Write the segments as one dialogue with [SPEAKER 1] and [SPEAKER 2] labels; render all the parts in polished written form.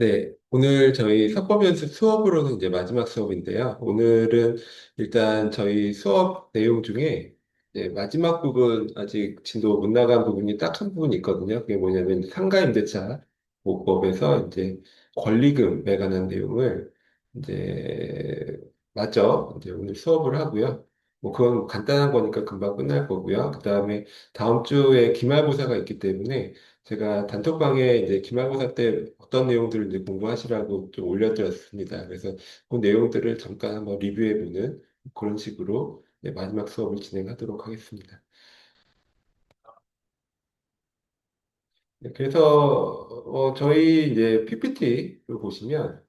[SPEAKER 1] 네, 오늘 저희 사법 연습 수업으로는 이제 마지막 수업인데요. 오늘은 일단 저희 수업 내용 중에 이제 마지막 부분, 아직 진도 못 나간 부분이 딱 한 부분이 있거든요. 그게 뭐냐면 상가임대차 보호법에서 이제 권리금에 관한 내용을 이제 마저 이제 오늘 수업을 하고요. 뭐 그건 간단한 거니까 금방 끝날 거고요. 그다음에 다음 주에 기말고사가 있기 때문에 제가 단톡방에 이제 기말고사 때 어떤 내용들을 이제 공부하시라고 좀 올려드렸습니다. 그래서 그 내용들을 잠깐 한번 리뷰해보는 그런 식으로 이제 마지막 수업을 진행하도록 하겠습니다. 네, 그래서 저희 이제 PPT를 보시면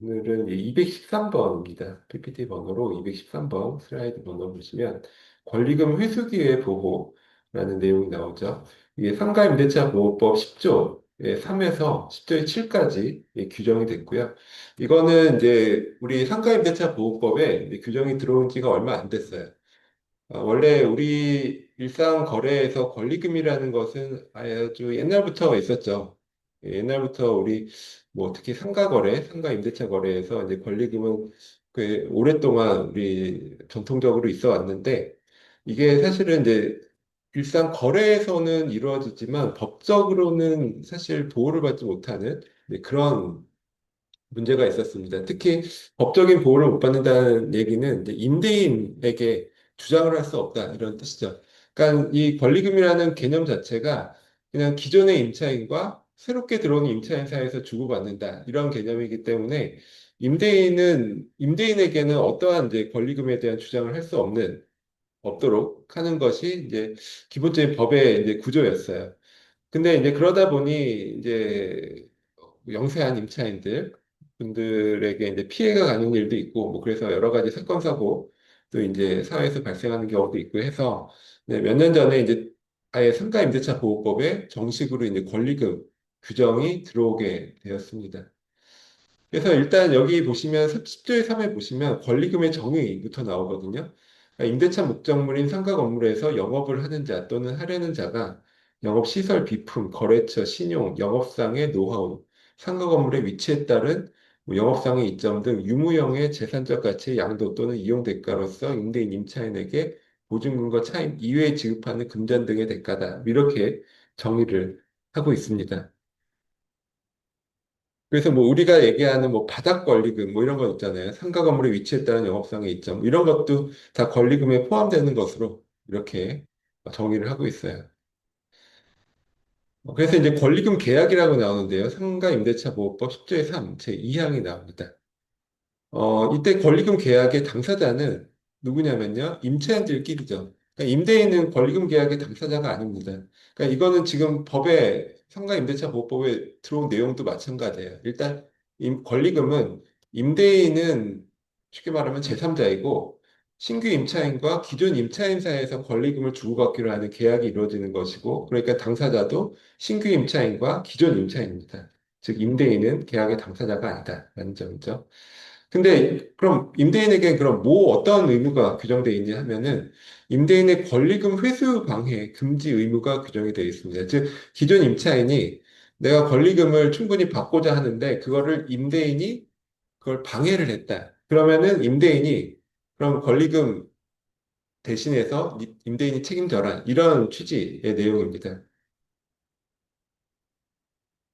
[SPEAKER 1] 오늘은 213번입니다. PPT 번호로 213번 슬라이드 번호 보시면 권리금 회수기회 보호라는 내용이 나오죠. 이게 상가임대차 보호법 10조의 3에서 10조의 7까지 규정이 됐고요. 이거는 이제 우리 상가임대차 보호법에 이제 규정이 들어온 지가 얼마 안 됐어요. 원래 우리 일상 거래에서 권리금이라는 것은 아주 옛날부터 있었죠. 옛날부터 우리 뭐 특히 상가 거래, 상가 임대차 거래에서 이제 권리금은 꽤 오랫동안 우리 전통적으로 있어 왔는데 이게 사실은 이제 일상 거래에서는 이루어지지만 법적으로는 사실 보호를 받지 못하는 그런 문제가 있었습니다. 특히 법적인 보호를 못 받는다는 얘기는 이제 임대인에게 주장을 할 수 없다 이런 뜻이죠. 그러니까 이 권리금이라는 개념 자체가 그냥 기존의 임차인과 새롭게 들어온 임차인 사이에서 주고받는다 이런 개념이기 때문에 임대인에게는 어떠한 이제 권리금에 대한 주장을 할 수 없도록 하는 것이 이제 기본적인 법의 이제 구조였어요. 근데 이제 그러다 보니 이제 영세한 임차인들 분들에게 이제 피해가 가는 일도 있고 뭐 그래서 여러 가지 사건 사고 또 이제 사회에서 발생하는 경우도 있고 해서 몇 년 전에 이제 아예 상가 임대차 보호법에 정식으로 이제 권리금 규정이 들어오게 되었습니다. 그래서 일단 여기 보시면 10조의 3에 보시면 권리금의 정의부터 나오거든요. 그러니까 임대차 목적물인 상가 건물에서 영업을 하는 자 또는 하려는 자가 영업시설 비품, 거래처, 신용, 영업상의 노하우, 상가 건물의 위치에 따른 뭐 영업상의 이점 등 유무형의 재산적 가치의 양도 또는 이용 대가로서 임대인 임차인에게 보증금과 차임 이외에 지급하는 금전 등의 대가다. 이렇게 정의를 하고 있습니다. 그래서 뭐 우리가 얘기하는 뭐 바닥 권리금 뭐 이런 거 있잖아요. 상가 건물의 위치에 따른 영업상의 이점 뭐 이런 것도 다 권리금에 포함되는 것으로 이렇게 정의를 하고 있어요. 그래서 이제 권리금 계약이라고 나오는데요. 상가 임대차 보호법 10조의 3 제2항이 나옵니다. 이때 권리금 계약의 당사자는 누구냐면요. 임차인들끼리죠. 그러니까 임대인은 권리금 계약의 당사자가 아닙니다. 그러니까 이거는 지금 법에 상가임대차 보호법에 들어온 내용도 마찬가지예요. 일단 권리금은 임대인은 쉽게 말하면 제3자이고 신규 임차인과 기존 임차인 사이에서 권리금을 주고받기로 하는 계약이 이루어지는 것이고 그러니까 당사자도 신규 임차인과 기존 임차인입니다. 즉 임대인은 계약의 당사자가 아니다라는 점이죠. 근데 그럼 임대인에게 그럼 뭐 어떤 의무가 규정되어 있냐 하면은 임대인의 권리금 회수 방해 금지 의무가 규정이 되어 있습니다. 즉 기존 임차인이 내가 권리금을 충분히 받고자 하는데 그거를 임대인이 그걸 방해를 했다. 그러면은 임대인이 그럼 권리금 대신해서 임대인이 책임져라. 이런 취지의 내용입니다.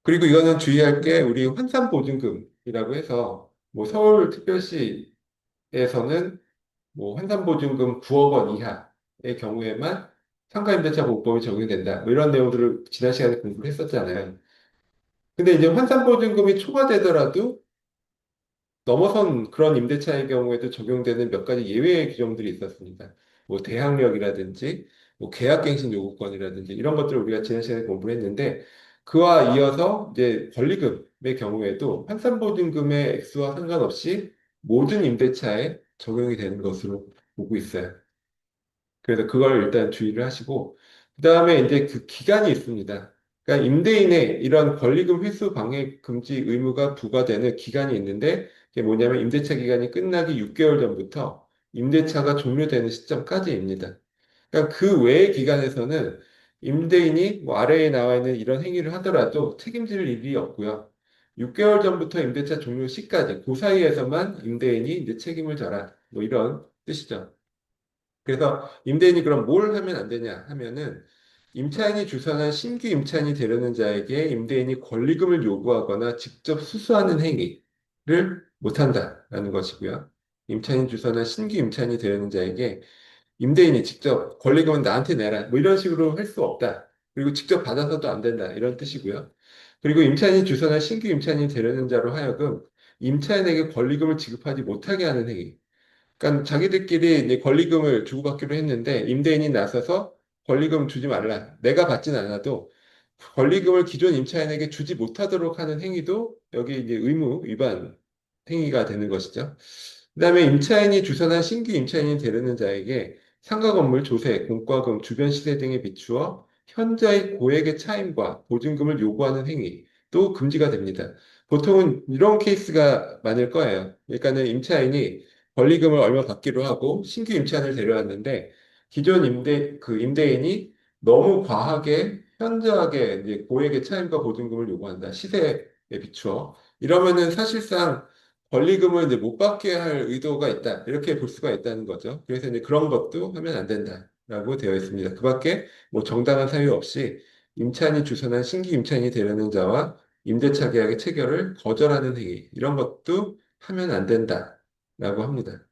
[SPEAKER 1] 그리고 이거는 주의할 게 우리 환산보증금이라고 해서 뭐 서울특별시에서는 뭐 환산보증금 9억 원 이하의 경우에만 상가임대차 보호법이 적용된다. 뭐 이런 내용들을 지난 시간에 공부를 했었잖아요. 근데 이제 환산보증금이 초과되더라도 넘어선 그런 임대차의 경우에도 적용되는 몇 가지 예외의 규정들이 있었습니다. 뭐 대항력이라든지 뭐 계약갱신 요구권이라든지 이런 것들을 우리가 지난 시간에 공부를 했는데 그와 이어서 이제 권리금의 경우에도 환산보증금의 액수와 상관없이 모든 임대차에 적용이 되는 것으로 보고 있어요. 그래서 그걸 일단 주의를 하시고, 그 다음에 이제 그 기간이 있습니다. 그러니까 임대인의 이런 권리금 회수 방해 금지 의무가 부과되는 기간이 있는데, 이게 뭐냐면 임대차 기간이 끝나기 6개월 전부터 임대차가 종료되는 시점까지입니다. 그러니까 그 외의 기간에서는 임대인이 뭐 아래에 나와 있는 이런 행위를 하더라도 책임질 일이 없고요. 6개월 전부터 임대차 종료 시까지 그 사이에서만 임대인이 이제 책임을 져라. 뭐 이런 뜻이죠. 그래서 임대인이 그럼 뭘 하면 안 되냐 하면은 임차인이 주선한 신규 임차인이 되려는 자에게 임대인이 권리금을 요구하거나 직접 수수하는 행위를 못한다라는 것이고요. 임차인이 주선한 신규 임차인이 되려는 자에게 임대인이 직접 권리금은 나한테 내라. 뭐 이런 식으로 할 수 없다. 그리고 직접 받아서도 안 된다. 이런 뜻이고요. 그리고 임차인이 주선한 신규 임차인이 되려는 자로 하여금 임차인에게 권리금을 지급하지 못하게 하는 행위. 그러니까 자기들끼리 이제 권리금을 주고받기로 했는데 임대인이 나서서 권리금 주지 말라. 내가 받진 않아도 권리금을 기존 임차인에게 주지 못하도록 하는 행위도 여기 이제 의무 위반 행위가 되는 것이죠. 그다음에 임차인이 주선한 신규 임차인이 되려는 자에게 상가 건물 조세, 공과금, 주변 시세 등에 비추어 현저히 고액의 차임과 보증금을 요구하는 행위도 금지가 됩니다. 보통은 이런 케이스가 많을 거예요. 그러니까는 임차인이 권리금을 얼마 받기로 하고 신규 임차인을 데려왔는데 기존 임대인이 너무 과하게 현저하게 이제 고액의 차임과 보증금을 요구한다. 시세에 비추어. 이러면은 사실상 권리금을 이제 못 받게 할 의도가 있다. 이렇게 볼 수가 있다는 거죠. 그래서 이제 그런 것도 하면 안 된다라고 되어 있습니다. 그 밖에 뭐 정당한 사유 없이 임차인이 주선한 신규 임차인이 되려는 자와 임대차 계약의 체결을 거절하는 행위, 이런 것도 하면 안 된다라고 합니다.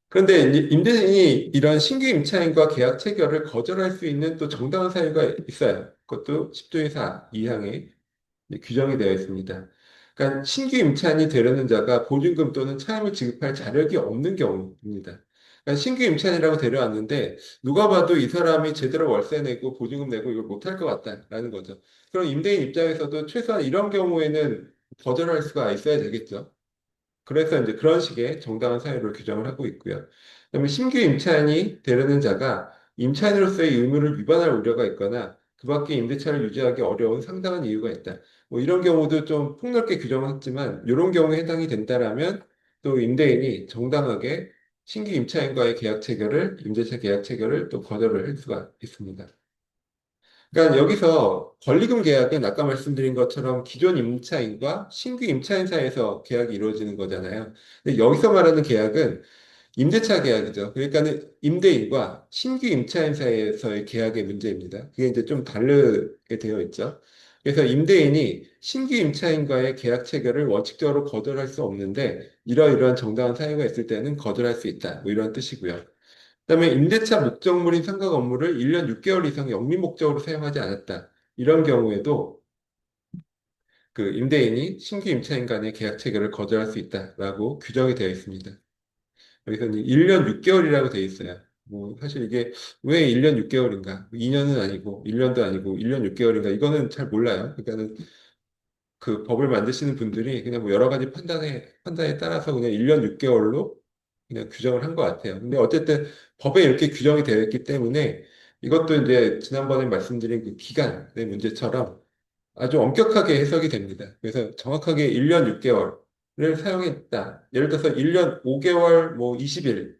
[SPEAKER 1] 그런데 이제 임대인이 이런 신규 임차인과 계약 체결을 거절할 수 있는 또 정당한 사유가 있어요. 그것도 10조의 4 이항에 규정이 되어 있습니다. 그러니까 신규 임차인이 되려는 자가 보증금 또는 차임을 지급할 자력이 없는 경우입니다. 그러니까 신규 임차인이라고 데려왔는데 누가 봐도 이 사람이 제대로 월세 내고 보증금 내고 이걸 못할 것 같다라는 거죠. 그럼 임대인 입장에서도 최소한 이런 경우에는 거절할 수가 있어야 되겠죠. 그래서 이제 그런 식의 정당한 사유를 규정을 하고 있고요. 그다음에 신규 임차인이 되려는 자가 임차인으로서의 의무를 위반할 우려가 있거나 그 밖에 임대차를 유지하기 어려운 상당한 이유가 있다. 뭐 이런 경우도 좀 폭넓게 규정을 했지만 이런 경우에 해당이 된다라면 또 임대인이 정당하게 신규 임차인과의 계약 체결을 임대차 계약 체결을 또 거절을 할 수가 있습니다. 그러니까 여기서 권리금 계약은 아까 말씀드린 것처럼 기존 임차인과 신규 임차인 사이에서 계약이 이루어지는 거잖아요. 근데 여기서 말하는 계약은 임대차 계약이죠. 그러니까는 임대인과 신규 임차인 사이에서의 계약의 문제입니다. 그게 이제 좀 다르게 되어 있죠. 그래서 임대인이 신규 임차인과의 계약 체결을 원칙적으로 거절할 수 없는데 이러이러한 정당한 사유가 있을 때는 거절할 수 있다. 뭐 이런 뜻이고요. 그다음에 임대차 목적물인 상가 건물을 1년 6개월 이상 영리 목적으로 사용하지 않았다. 이런 경우에도 그 임대인이 신규 임차인 간의 계약 체결을 거절할 수 있다라고 규정이 되어 있습니다. 여기서는 1년 6개월이라고 되어 있어요. 뭐 사실 이게 왜 1년 6개월인가? 2년은 아니고 1년도 아니고 1년 6개월인가? 이거는 잘 몰라요. 그러니까는 그 법을 만드시는 분들이 그냥 뭐 여러 가지 판단에 따라서 그냥 1년 6개월로 그냥 규정을 한 것 같아요. 근데 어쨌든 법에 이렇게 규정이 되어 있기 때문에 이것도 이제 지난번에 말씀드린 그 기간의 문제처럼 아주 엄격하게 해석이 됩니다. 그래서 정확하게 1년 6개월을 사용했다. 예를 들어서 1년 5개월 뭐 20일을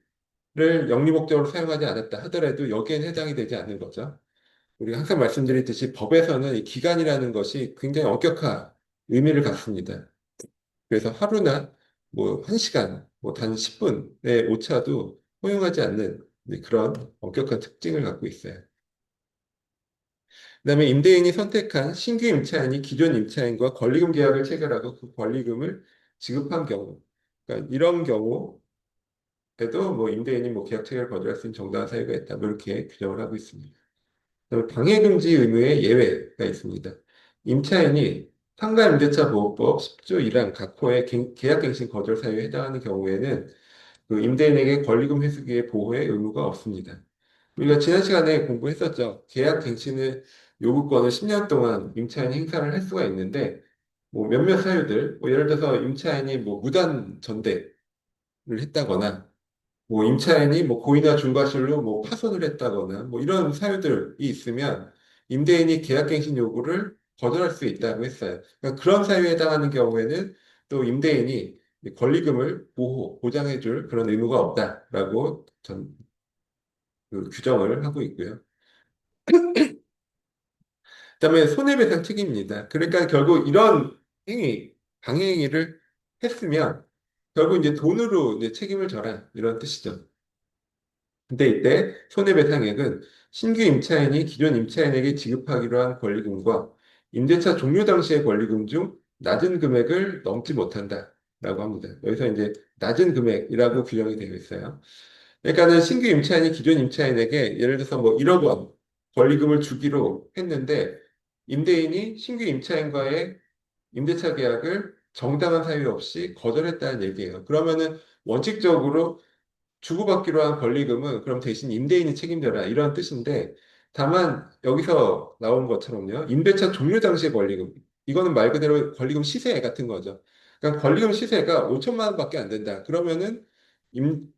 [SPEAKER 1] 영리 목적으로 사용하지 않았다 하더라도 여기에는 해당이 되지 않는 거죠. 우리가 항상 말씀드렸듯이 법에서는 이 기간이라는 것이 굉장히 엄격한 의미를 갖습니다. 그래서 하루나 뭐 1시간, 뭐 단 10분의 오차도 허용하지 않는 그런 엄격한 특징을 갖고 있어요. 그다음에 임대인이 선택한 신규 임차인이 기존 임차인과 권리금 계약을 체결하고 그 권리금을 지급한 경우, 그러니까 이런 경우에도 뭐 임대인이 뭐 계약 체결을 거절할 수 있는 정당한 사유가 있다. 뭐 이렇게 규정을 하고 있습니다. 그다음에 방해금지 의무의 예외가 있습니다. 임차인이 상가임대차보호법 10조 1항 각 호의 계약갱신 거절 사유에 해당하는 경우에는 그 임대인에게 권리금 회수기의 보호의 의무가 없습니다. 우리가 지난 시간에 공부했었죠. 계약갱신의 요구권을 10년 동안 임차인이 행사를 할 수가 있는데 뭐 몇몇 사유들, 뭐 예를 들어서 임차인이 뭐 무단 전대를 했다거나 뭐 임차인이 뭐 고의나 중과실로 뭐 파손을 했다거나 뭐 이런 사유들이 있으면 임대인이 계약갱신 요구를 거절할 수 있다고 했어요. 그러니까 그런 사유에 해당하는 경우에는 또 임대인이 권리금을 보장해줄 그런 의무가 없다라고 그 규정을 하고 있고요. 그다음에 손해배상 책임입니다. 그러니까 결국 이런 행위, 방해행위를 했으면 결국 이제 돈으로 이제 책임을 져라 이런 뜻이죠. 근데 이때 손해배상액은 신규 임차인이 기존 임차인에게 지급하기로 한 권리금과 임대차 종료 당시의 권리금 중 낮은 금액을 넘지 못한다라고 합니다. 여기서 이제 낮은 금액이라고 규정이 되어 있어요. 그러니까는 신규 임차인이 기존 임차인에게 예를 들어서 뭐 1억 원 권리금을 주기로 했는데 임대인이 신규 임차인과의 임대차 계약을 정당한 사유 없이 거절했다는 얘기예요. 그러면은 원칙적으로 주고받기로 한 권리금은 그럼 대신 임대인이 책임져라 이런 뜻인데 다만 여기서 나온 것처럼요. 임대차 종료 당시의 권리금 이거는 말 그대로 권리금 시세 같은 거죠. 그러니까 권리금 시세가 5천만 원밖에 안 된다. 그러면은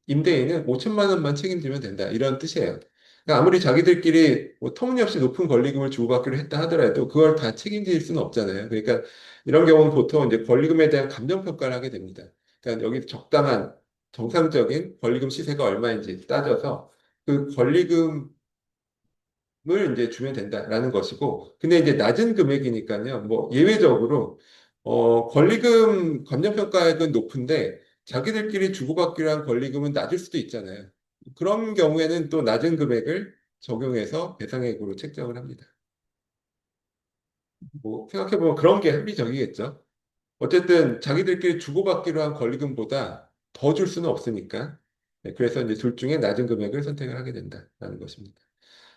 [SPEAKER 1] 임대인은 5천만 원만 책임지면 된다. 이런 뜻이에요. 그러니까 아무리 자기들끼리 뭐 터무니없이 높은 권리금을 주고받기로 했다 하더라도 그걸 다 책임질 수는 없잖아요. 그러니까 이런 경우는 보통 이제 권리금에 대한 감정평가를 하게 됩니다. 그러니까 여기 적당한 정상적인 권리금 시세가 얼마인지 따져서 그 권리금을 이제 주면 된다라는 것이고, 근데 이제 낮은 금액이니까요, 뭐 예외적으로 권리금 감정평가액은 높은데 자기들끼리 주고받기로 한 권리금은 낮을 수도 있잖아요. 그런 경우에는 또 낮은 금액을 적용해서 배상액으로 책정을 합니다. 뭐 생각해보면 그런 게 합리적이겠죠. 어쨌든 자기들끼리 주고받기로 한 권리금보다 더 줄 수는 없으니까. 네, 그래서 이제 둘 중에 낮은 금액을 선택을 하게 된다라는 것입니다.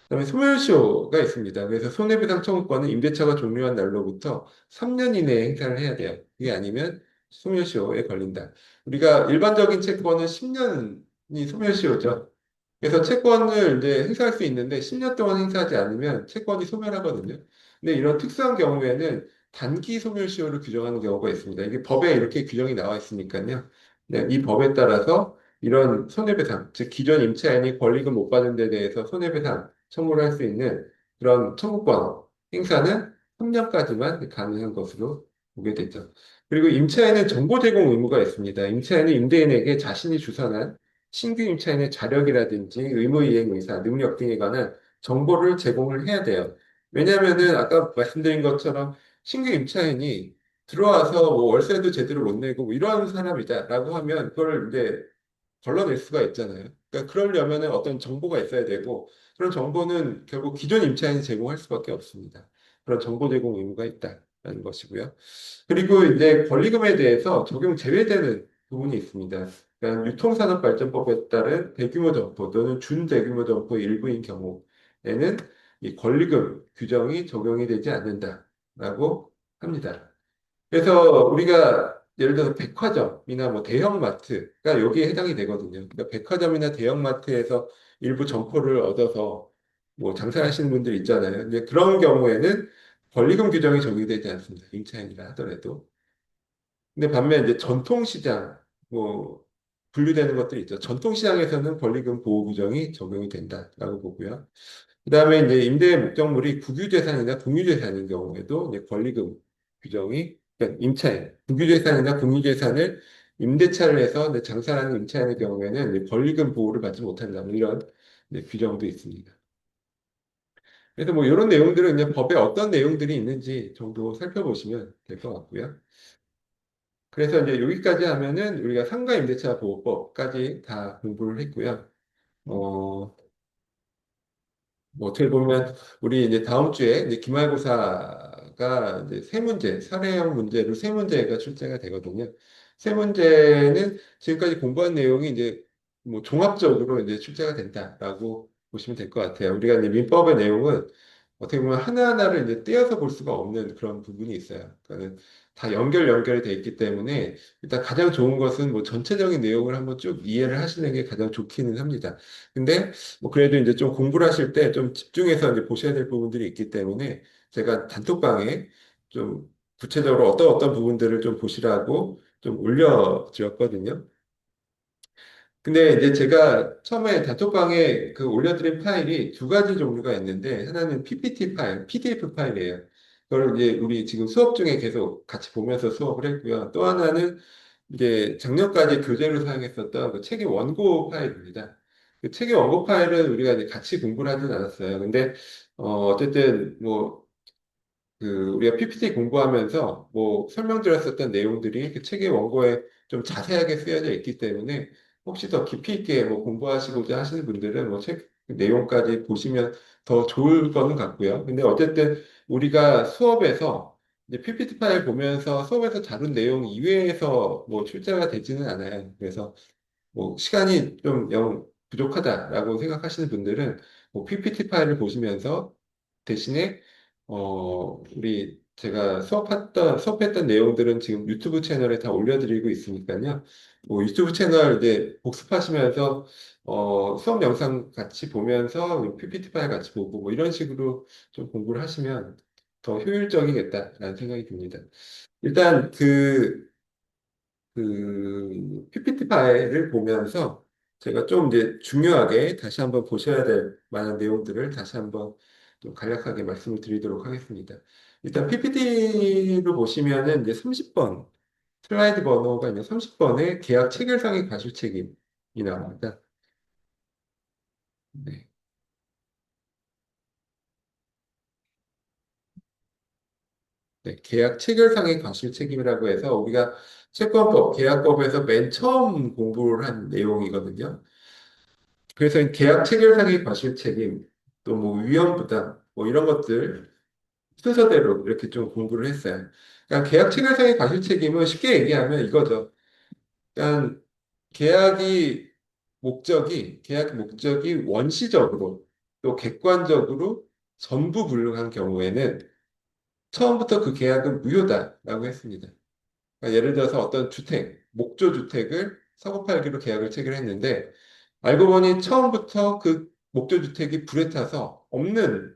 [SPEAKER 1] 그다음에 소멸시효가 있습니다. 그래서 손해배상 청구권은 임대차가 종료한 날로부터 3년 이내에 행사를 해야 돼요. 그게 아니면 소멸시효에 걸린다. 우리가 일반적인 채권은 10년이 소멸시효죠. 그래서 채권을 이제 행사할 수 있는데 10년 동안 행사하지 않으면 채권이 소멸하거든요. 근데 이런 특수한 경우에는 단기 소멸시효를 규정하는 경우가 있습니다. 이게 법에 이렇게 규정이 나와 있으니까요. 네, 이 법에 따라서 이런 손해배상, 즉 기존 임차인이 권리금 못 받은 데 대해서 손해배상 청구를 할 수 있는 그런 청구권 행사는 3년까지만 가능한 것으로 보게 되죠. 그리고 임차인은 정보 제공 의무가 있습니다. 임차인은 임대인에게 자신이 주선한 신규 임차인의 자력이라든지 의무 이행 의사, 능력 등에 관한 정보를 제공을 해야 돼요. 왜냐하면은 아까 말씀드린 것처럼 신규 임차인이 들어와서 뭐 월세도 제대로 못 내고 뭐 이런 사람이다라고 하면 그걸 이제 걸러낼 수가 있잖아요. 그러니까 그러려면은 어떤 정보가 있어야 되고 그런 정보는 결국 기존 임차인이 제공할 수밖에 없습니다. 그런 정보 제공 의무가 있다라는 것이고요. 그리고 이제 권리금에 대해서 적용 제외되는 부분이 있습니다. 그러니까 유통산업발전법에 따른 대규모 점포 또는 준대규모 점포 일부인 경우에는 이 권리금 규정이 적용이 되지 않는다라고 합니다. 그래서 우리가 예를 들어서 백화점이나 뭐 대형마트가 여기에 해당이 되거든요. 그러니까 백화점이나 대형마트에서 일부 점포를 얻어서 뭐 장사하시는 분들 있잖아요. 근데 그런 경우에는 권리금 규정이 적용되지 않습니다. 임차인이라 하더라도. 근데 반면 이제 전통시장, 뭐, 분류되는 것들이 있죠. 전통시장에서는 권리금 보호 규정이 적용이 된다라고 보고요. 그 다음에 이제 임대 목적물이 국유재산이나 공유재산인 경우에도 이제 권리금 규정이, 그러니까 임차인, 국유재산이나 공유재산을 임대차를 해서 이제 장사하는 임차인의 경우에는 이제 권리금 보호를 받지 못한다. 뭐 이런 이제 규정도 있습니다. 그래서 뭐 이런 내용들은 그냥 법에 어떤 내용들이 있는지 정도 살펴보시면 될 것 같고요. 그래서 이제 여기까지 하면은 우리가 상가임대차 보호법까지 다 공부를 했고요. 어, 뭐 어떻게 보면 우리 이제 다음 주에 이제 기말고사가 이제 세 문제, 사례형 문제로 세 문제가 출제가 되거든요. 세 문제는 지금까지 공부한 내용이 이제 뭐 종합적으로 이제 출제가 된다라고 보시면 될 것 같아요. 우리가 이제 민법의 내용은 어떻게 보면 하나하나를 이제 떼어서 볼 수가 없는 그런 부분이 있어요. 그러니까 다 연결이 돼 있기 때문에 일단 가장 좋은 것은 뭐 전체적인 내용을 한번 쭉 이해를 하시는 게 가장 좋기는 합니다. 근데 뭐 그래도 이제 좀 공부를 하실 때 좀 집중해서 이제 보셔야 될 부분들이 있기 때문에 제가 단톡방에 좀 구체적으로 어떤 부분들을 좀 보시라고 좀 올려드렸거든요. 근데 이제 제가 처음에 단톡방에 그 올려드린 파일이 두 가지 종류가 있는데 하나는 PPT 파일, PDF 파일이에요. 그걸 이제 우리 지금 수업 중에 계속 같이 보면서 수업을 했고요. 또 하나는 이제 작년까지 교재로 사용했었던 그 책의 원고 파일입니다. 그 책의 원고 파일은 우리가 이제 같이 공부를 하진 않았어요. 근데 어쨌든 뭐 우리가 PPT 공부하면서 뭐 설명드렸었던 내용들이 그 책의 원고에 좀 자세하게 쓰여져 있기 때문에 혹시 더 깊이 있게 뭐 공부하시고자 하시는 분들은 뭐 책 내용까지 보시면 더 좋을 거는 같고요. 근데 어쨌든 우리가 수업에서 이제 PPT 파일 보면서 수업에서 다룬 내용 이외에서 뭐 출제가 되지는 않아요. 그래서 뭐 시간이 좀 영 부족하다라고 생각하시는 분들은 뭐 PPT 파일을 보시면서 대신에 우리 제가 수업했던 내용들은 지금 유튜브 채널에 다 올려드리고 있으니까요. 뭐 유튜브 채널 이제 복습하시면서 수업 영상 같이 보면서 PPT 파일 같이 보고 뭐 이런 식으로 좀 공부를 하시면 더 효율적이겠다라는 생각이 듭니다. 일단 PPT 파일을 보면서 제가 좀 이제 중요하게 다시 한번 보셔야 될 만한 내용들을 다시 한번 좀 간략하게 말씀을 드리도록 하겠습니다. 일단 PPT로 보시면은 이제 30번, 슬라이드 번호가 이제 30번의 계약 체결상의 과실 책임이 나옵니다. 네. 네, 계약 체결상의 과실 책임이라고 해서 우리가 채권법, 계약법에서 맨 처음 공부를 한 내용이거든요. 그래서 이 계약 체결상의 과실 책임, 또 뭐 위험 부담, 뭐 이런 것들 순서대로 이렇게 좀 공부를 했어요. 그러니까 계약 체결상의 과실 책임은 쉽게 얘기하면 이거죠. 그러니까 계약 목적이 원시적으로 또 객관적으로 전부 불능한 경우에는 처음부터 그 계약은 무효다라고 했습니다. 그러니까 예를 들어서 어떤 주택, 목조 주택을 사고 팔기로 계약을 체결했는데 알고 보니 처음부터 그 목조 주택이 불에 타서 없는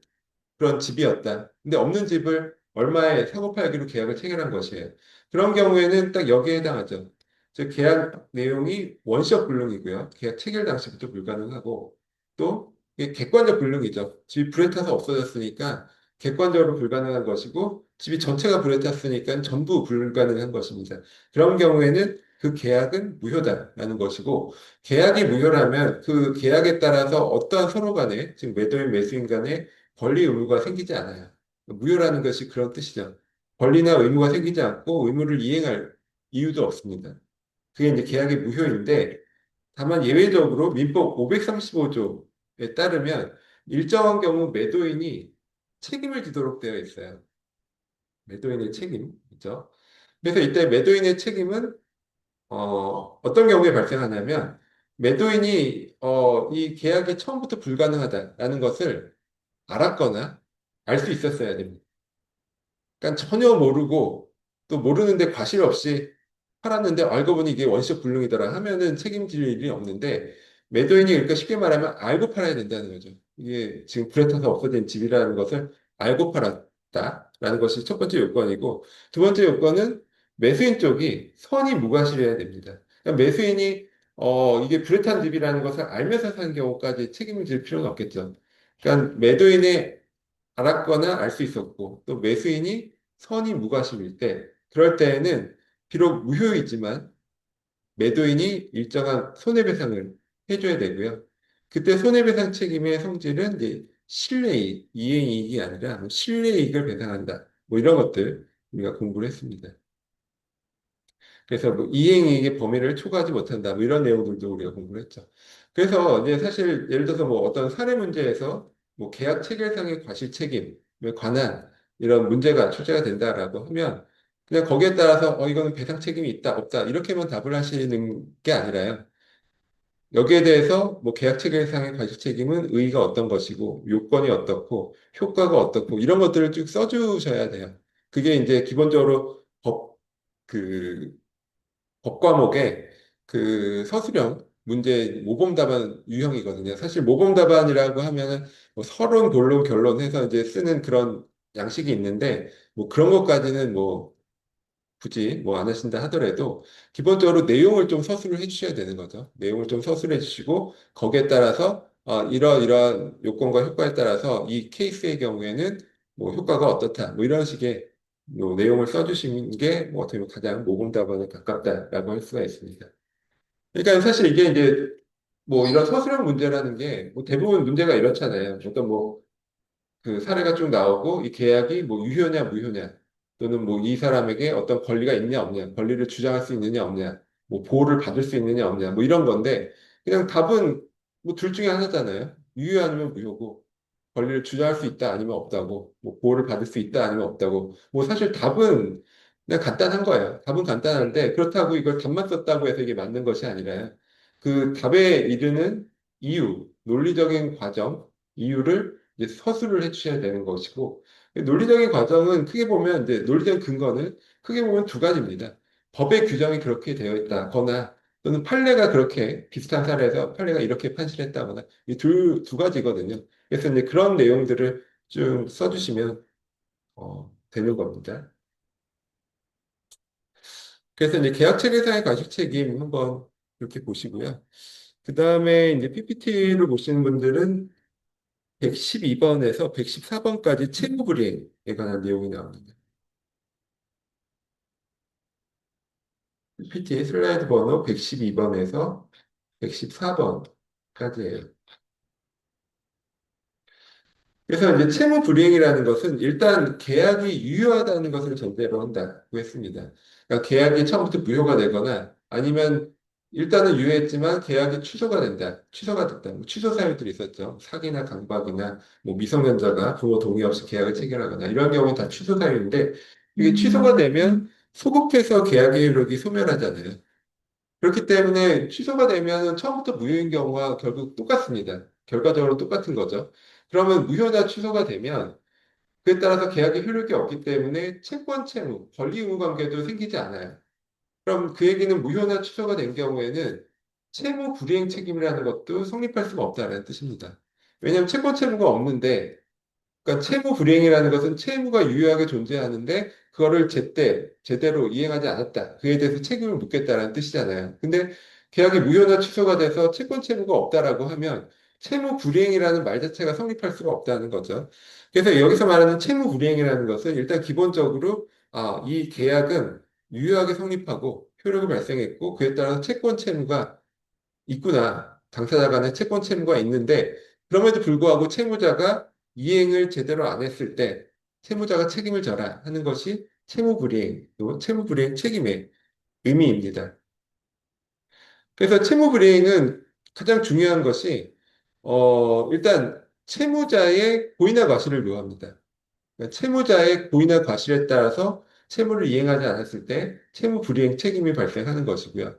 [SPEAKER 1] 그런 집이었다. 근데 없는 집을 얼마에 사고 팔기로 계약을 체결한 것이에요. 그런 경우에는 딱 여기에 해당하죠. 즉 계약 내용이 원시적 불능이고요. 계약 체결 당시부터 불가능하고 또 이게 객관적 불능이죠. 집이 불에 타서 없어졌으니까 객관적으로 불가능한 것이고 집이 전체가 불에 탔으니까 전부 불가능한 것입니다. 그런 경우에는 그 계약은 무효다라는 것이고 계약이 무효라면 그 계약에 따라서 어떠한 서로 간에 지금 매도인 매수인 간에 권리 의무가 생기지 않아요. 무효라는 것이 그런 뜻이죠. 권리나 의무가 생기지 않고 의무를 이행할 이유도 없습니다. 그게 이제 계약의 무효인데 다만 예외적으로 민법 535조에 따르면 일정한 경우 매도인이 책임을 지도록 되어 있어요. 매도인의 책임이죠. 그래서 이때 매도인의 책임은 어떤 경우에 발생하냐면 매도인이 이 계약이 처음부터 불가능하다라는 것을 알았거나 알 수 있었어야 됩니다. 그러니까 전혀 모르고 또 모르는데 과실 없이 팔았는데 알고 보니 이게 원시적 불능이더라 하면은 책임질 일이 없는데 매도인이 그러니까 쉽게 말하면 알고 팔아야 된다는 거죠. 이게 지금 불에 타서 없어진 집이라는 것을 알고 팔았다라는 것이 첫 번째 요건이고 두 번째 요건은 매수인 쪽이 선의 무과실이어야 됩니다. 그러니까 매수인이 이게 불에 탄 집이라는 것을 알면서 산 경우까지 책임을 질 필요는 없겠죠. 그러니까 매도인의 알았거나 알 수 있었고 또 매수인이 선의 무과심일 때 그럴 때에는 비록 무효이지만 매도인이 일정한 손해배상을 해줘야 되고요. 그때 손해배상 책임의 성질은 이제 실내이익, 이행이익이 아니라 뭐 실내이익을 배상한다. 뭐 이런 것들 우리가 공부를 했습니다. 그래서 뭐 이행이익의 범위를 초과하지 못한다. 뭐 이런 내용들도 우리가 공부를 했죠. 그래서 이제 사실 예를 들어서 뭐 어떤 사례 문제에서 뭐 계약 체결상의 과실 책임에 관한 이런 문제가 출제가 된다라고 하면 그냥 거기에 따라서 이거는 배상 책임이 있다, 없다 이렇게만 답을 하시는 게 아니라요. 여기에 대해서 뭐 계약 체결상의 과실 책임은 의의가 어떤 것이고 요건이 어떻고 효과가 어떻고 이런 것들을 쭉 써주셔야 돼요. 그게 이제 기본적으로 그 법과목에 그 서술형 문제 모범 답안 유형이거든요. 사실 모범 답안이라고 하면은 뭐 서론, 본론, 결론해서 이제 쓰는 그런 양식이 있는데 뭐 그런 것까지는 뭐 굳이 뭐 안 하신다 하더라도 기본적으로 내용을 좀 서술을 해주셔야 되는 거죠. 내용을 좀 서술해 주시고 거기에 따라서 이러이러한 요건과 효과에 따라서 이 케이스의 경우에는 뭐 효과가 어떻다 뭐 이런 식의 뭐 내용을 써주시는 게 뭐 어떻게 보면 가장 모범 답안에 가깝다라고 할 수가 있습니다. 그러니까 사실 이게 이제 뭐 이런 서술형 문제라는 게 뭐 대부분 문제가 이렇잖아요. 그러니까 뭐 그 사례가 쭉 나오고 이 계약이 뭐 유효냐 무효냐 또는 뭐 이 사람에게 어떤 권리가 있냐 없냐 권리를 주장할 수 있느냐 없냐 뭐 보호를 받을 수 있느냐 없냐 뭐 이런 건데 그냥 답은 뭐 둘 중에 하나잖아요. 유효 아니면 무효고 권리를 주장할 수 있다 아니면 없다고 뭐 보호를 받을 수 있다 아니면 없다고 뭐 사실 답은 그냥 간단한 거예요. 답은 간단한데 그렇다고 이걸 답만 썼다고 해서 이게 맞는 것이 아니라 그 답에 이르는 이유, 논리적인 과정, 이유를 이제 서술을 해주셔야 되는 것이고, 논리적인 과정은 크게 보면, 이제 논리적인 근거는 크게 보면 두 가지입니다. 법의 규정이 그렇게 되어 있다거나, 또는 판례가 그렇게 비슷한 사례에서 판례가 이렇게 판시했다거나, 이 두 가지거든요. 그래서 이제 그런 내용들을 좀 써주시면, 되는 겁니다. 그래서 이제 계약 체계상의 과실 책임 한번 이렇게 보시고요. 그 다음에 이제 PPT를 보시는 분들은 112번에서 114번까지 채무 불이행에 관한 내용이 나옵니다. PPT 슬라이드 번호 112번에서 114번까지예요. 그래서 이제 채무 불이행이라는 것은 일단 계약이 유효하다는 것을 전제로 한다고 했습니다. 그러니까 계약이 처음부터 무효가 되거나 아니면 일단은 유효했지만 계약이 취소가 된다. 취소가 됐다. 뭐 취소 사유들이 있었죠. 사기나 강박이나 뭐 미성년자가 부모 동의 없이 계약을 체결하거나 이런 경우는 다 취소 사유인데 이게 취소가 되면 소급해서 계약의 효력이 소멸하잖아요. 그렇기 때문에 취소가 되면 처음부터 무효인 경우와 결국 똑같습니다. 결과적으로 똑같은 거죠. 그러면 무효나 취소가 되면 그에 따라서 계약의 효력이 없기 때문에 채권 채무, 권리 의무 관계도 생기지 않아요. 그럼 그 얘기는 무효나 취소가 된 경우에는 채무 불이행 책임이라는 것도 성립할 수가 없다는 뜻입니다. 왜냐하면 채권 채무가 없는데 그러니까 채무 불이행이라는 것은 채무가 유효하게 존재하는데 그거를 제대로 이행하지 않았다. 그에 대해서 책임을 묻겠다라는 뜻이잖아요. 근데 계약이 무효나 취소가 돼서 채권 채무가 없다라고 하면 채무 불이행이라는 말 자체가 성립할 수가 없다는 거죠. 그래서 여기서 말하는 채무 불이행이라는 것은 일단 기본적으로 이 계약은 유효하게 성립하고 효력을 발생했고 그에 따라서 채권 채무가 있구나. 당사자 간에 채권 채무가 있는데 그럼에도 불구하고 채무자가 이행을 제대로 안 했을 때 채무자가 책임을 져라 하는 것이 채무불이행, 또 채무불이행 책임의 의미입니다. 그래서 채무불이행은 가장 중요한 것이 일단 채무자의 고의나 과실을 요합니다. 그러니까 채무자의 고의나 과실에 따라서 채무를 이행하지 않았을 때 채무불이행 책임이 발생하는 것이고요.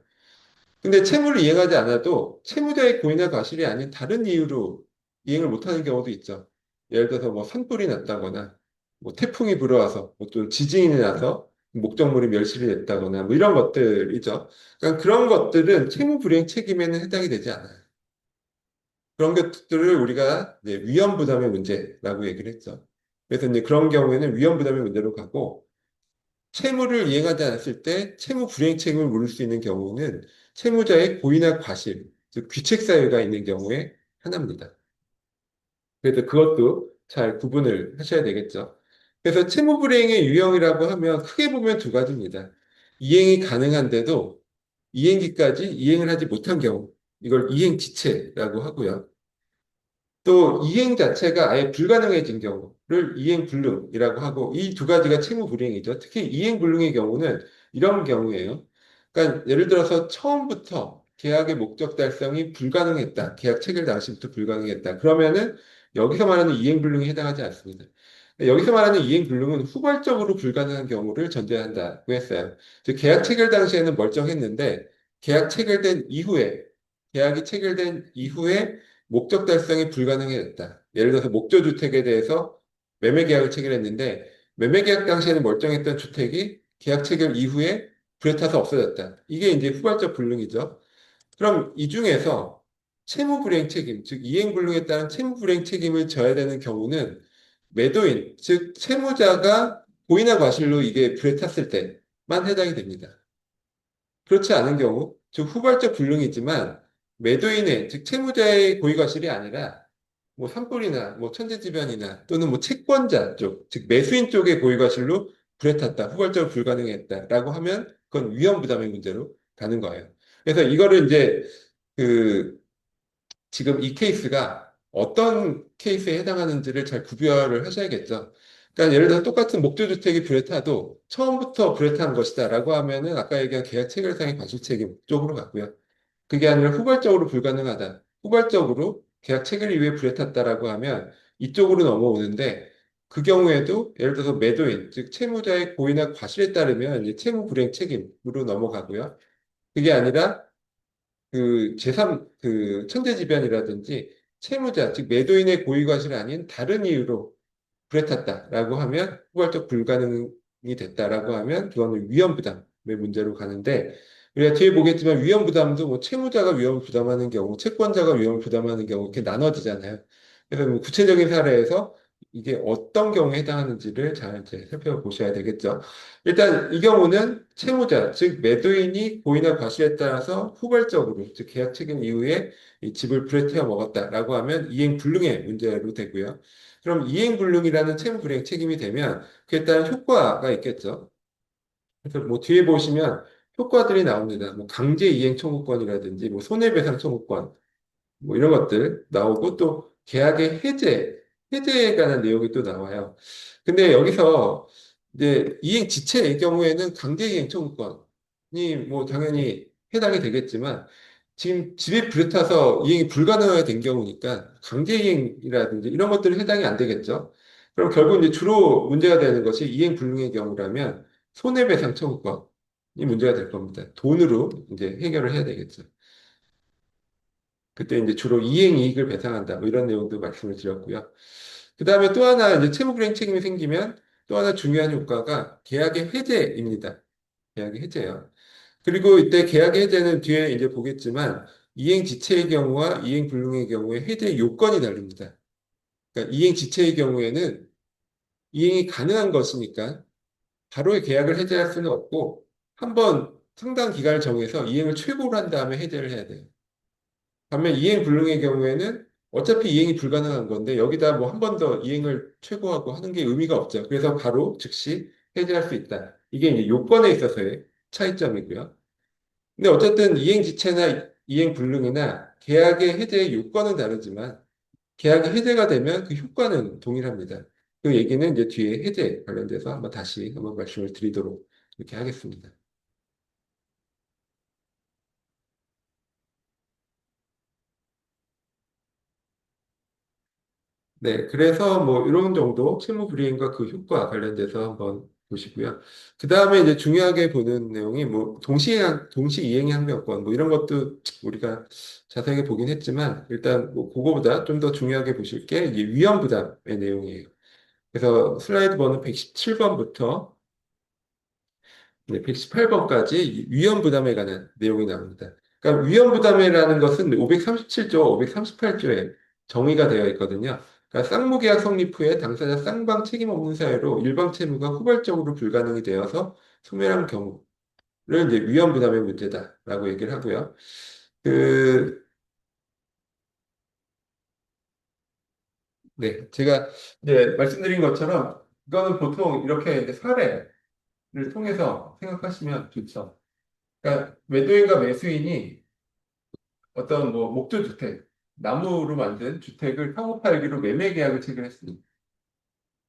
[SPEAKER 1] 근데 채무를 이행하지 않아도 채무자의 고의나 과실이 아닌 다른 이유로 이행을 못하는 경우도 있죠. 예를 들어서 뭐 산불이 났다거나 뭐 태풍이 불어와서 또 지진이 나서 목적물이 멸실이 됐다거나 뭐 이런 것들이죠. 그러니까 그런 것들은 채무 불이행 책임에는 해당이 되지 않아요. 그런 것들을 우리가 이제 위험 부담의 문제라고 얘기를 했죠. 그래서 이제 그런 경우에는 위험 부담의 문제로 가고 채무를 이행하지 않았을 때 채무 불이행 책임을 물을 수 있는 경우는 채무자의 고의나 과실, 즉 귀책 사유가 있는 경우에 하나입니다. 그래서 그것도 잘 구분을 하셔야 되겠죠. 그래서 채무 불이행의 유형이라고 하면 크게 보면 두 가지입니다. 이행이 가능한데도 이행기까지 이행을 하지 못한 경우, 이걸 이행 지체라고 하고요. 또 이행 자체가 아예 불가능해진 경우를 이행 불능이라고 하고 이 두 가지가 채무 불이행이죠. 특히 이행 불능의 경우는 이런 경우예요. 그러니까 예를 들어서 처음부터 계약의 목적 달성이 불가능했다. 계약 체결 당시부터 불가능했다. 그러면은 여기서 말하는 이행 불능에 해당하지 않습니다. 여기서 말하는 이행 불능은 후발적으로 불가능한 경우를 전제한다고 했어요. 즉 계약 체결 당시에는 멀쩡했는데 계약 체결된 이후에 계약이 체결된 이후에 목적 달성이 불가능해졌다. 예를 들어서 목조주택에 대해서 매매 계약을 체결했는데 매매 계약 당시에는 멀쩡했던 주택이 계약 체결 이후에 불에 타서 없어졌다. 이게 이제 후발적 불능이죠. 그럼 이 중에서 채무 불이행 책임, 즉 이행 불능에 따른 채무 불이행 책임을 져야 되는 경우는 매도인, 즉 채무자가 고의나 과실로 이게 불에 탔을 때만 해당이 됩니다. 그렇지 않은 경우, 즉 후발적 불능이지만 매도인의, 즉 채무자의 고의과실이 아니라 뭐 산불이나 뭐 천재지변이나 또는 뭐 채권자 쪽, 즉 매수인 쪽의 고의과실로 불에 탔다, 후발적으로 불가능했다라고 하면 그건 위험 부담의 문제로 가는 거예요. 그래서 이거를 이제 그 지금 이 케이스가 어떤 케이스에 해당하는지를 잘 구별을 하셔야겠죠. 그러니까 예를 들어 똑같은 목조주택이 불에 타도 처음부터 불에 탄 것이다라고 하면은 아까 얘기한 계약 체결상의 과실책임 쪽으로 가고요. 그게 아니라 후발적으로 불가능하다. 후발적으로 계약 체결 이후에 불에 탔다라고 하면 이쪽으로 넘어오는데 그 경우에도 예를 들어서 매도인, 즉 채무자의 고의나 과실에 따르면 이제 채무 불이행 책임으로 넘어가고요. 그게 아니라 그 그 천재지변이라든지 채무자, 즉 매도인의 고의 과실이 아닌 다른 이유로 불에 탔다라고 하면 후발적 불가능이 됐다라고 하면 그거는 위험 부담의 문제로 가는데 우리가 뒤에 보겠지만 위험 부담도 뭐 채무자가 위험을 부담하는 경우, 채권자가 위험을 부담하는 경우 이렇게 나눠지잖아요. 그래서 뭐 구체적인 사례에서 이게 어떤 경우에 해당하는지를 잘 이제 살펴보셔야 되겠죠. 일단 이 경우는 채무자, 즉 매도인이 고의나 과실에 따라서 후발적으로, 즉 계약 책임 이후에 이 집을 불에 태워 먹었다라고 하면 이행 불능의 문제로 되고요. 그럼 이행불능이라는 채무불이행 책임이 되면 그에 따른 효과가 있겠죠. 그래서 뭐 뒤에 보시면 효과들이 나옵니다. 뭐 강제 이행 청구권이라든지 뭐 손해배상 청구권 뭐 이런 것들 나오고 또 계약의 해제에 관한 내용이 또 나와요. 근데 여기서 이제 이행 지체의 경우에는 강제 이행 청구권이 뭐 당연히 해당이 되겠지만 지금 집이 불타서 이행이 불가능하게 된 경우니까 강제 이행이라든지 이런 것들은 해당이 안 되겠죠. 그럼 결국 이제 주로 문제가 되는 것이 이행 불능의 경우라면 손해배상 청구권이 문제가 될 겁니다. 돈으로 이제 해결을 해야 되겠죠. 그때 이제 주로 이행이익을 배상한다. 뭐 이런 내용도 말씀을 드렸고요. 그 다음에 또 하나 이제 채무불이행 책임이 생기면 또 하나 중요한 효과가 계약의 해제입니다. 계약의 해제예요. 그리고 이때 계약의 해제는 뒤에 이제 보겠지만 이행 지체의 경우와 이행 불능의 경우에 해제 요건이 다릅니다. 그러니까 이행 지체의 경우에는 이행이 가능한 것이니까 바로 계약을 해제할 수는 없고 한번 상당 기간을 정해서 이행을 최고로 한 다음에 해제를 해야 돼요. 반면 이행 불능의 경우에는 어차피 이행이 불가능한 건데 여기다 뭐 한 번 더 이행을 최고하고 하는 게 의미가 없죠. 그래서 바로 즉시 해제할 수 있다. 이게 이제 요건에 있어서의 차이점이고요. 근데 어쨌든 이행 지체나 이행 불능이나 계약의 해제의 요건은 다르지만 계약이 해제가 되면 그 효과는 동일합니다. 그 얘기는 이제 뒤에 해제 관련돼서 한번 다시 한번 말씀을 드리도록 이렇게 하겠습니다. 네, 그래서 뭐 이런 정도 채무 불이행과 그 효과 관련돼서 한번 보시고요. 그 다음에 이제 중요하게 보는 내용이 뭐 동시 이행 항명권 뭐 이런 것도 우리가 자세하게 보긴 했지만 일단 뭐 그거보다 좀 더 중요하게 보실 게 이제 위험 부담의 내용이에요. 그래서 슬라이드 번호 117번부터 네, 118번까지 위험 부담에 관한 내용이 나옵니다. 그러니까 위험 부담이라는 것은 537조, 538조에 정의가 되어 있거든요. 그러니까 쌍무계약 성립 후에 당사자 쌍방 책임 없는 사유로 일방 채무가 후발적으로 불가능이 되어서 소멸한 경우를 이제 위험 부담의 문제다라고 얘기를 하고요. 그, 네, 제가 이제 말씀드린 것처럼 이거는 보통 이렇게 이제 사례를 통해서 생각하시면 좋죠. 그러니까 매도인과 매수인이 어떤 뭐 목조 주택, 나무로 만든 주택을 상호 팔기로 매매 계약을 체결했습니다.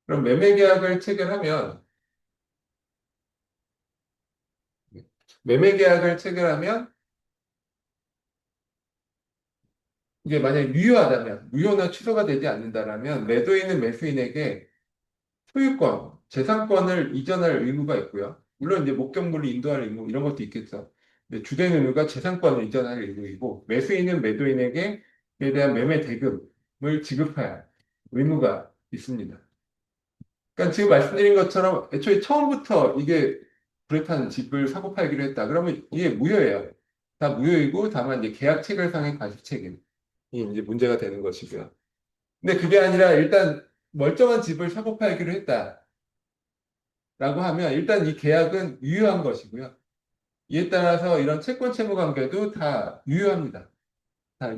[SPEAKER 1] 그럼 매매 계약을 체결하면 매매 계약을 체결하면 이게 만약에 유효하다면 무효나 취소가 되지 않는다라면 매도인은 매수인에게 소유권, 재산권을 이전할 의무가 있고요. 물론 이제 목적물을 인도할 의무 이런 것도 있겠죠. 근데 주된 의무가 재산권을 이전할 의무이고 매수인은 매도인에게 그에 대한 매매 대금을 지급해야 할 의무가 있습니다. 그러니까 지금 말씀드린 것처럼 애초에 처음부터 이게 불에 집을 사고 팔기로 했다. 그러면 이게 무효예요. 다 무효이고 다만 이제 계약 체결상의 과실 책임이 이제 문제가 되는 것이고요. 근데 그게 아니라 일단 멀쩡한 집을 사고 팔기로 했다라고 하면 일단 이 계약은 유효한 것이고요. 이에 따라서 이런 채권 채무 관계도 다 유효합니다. 다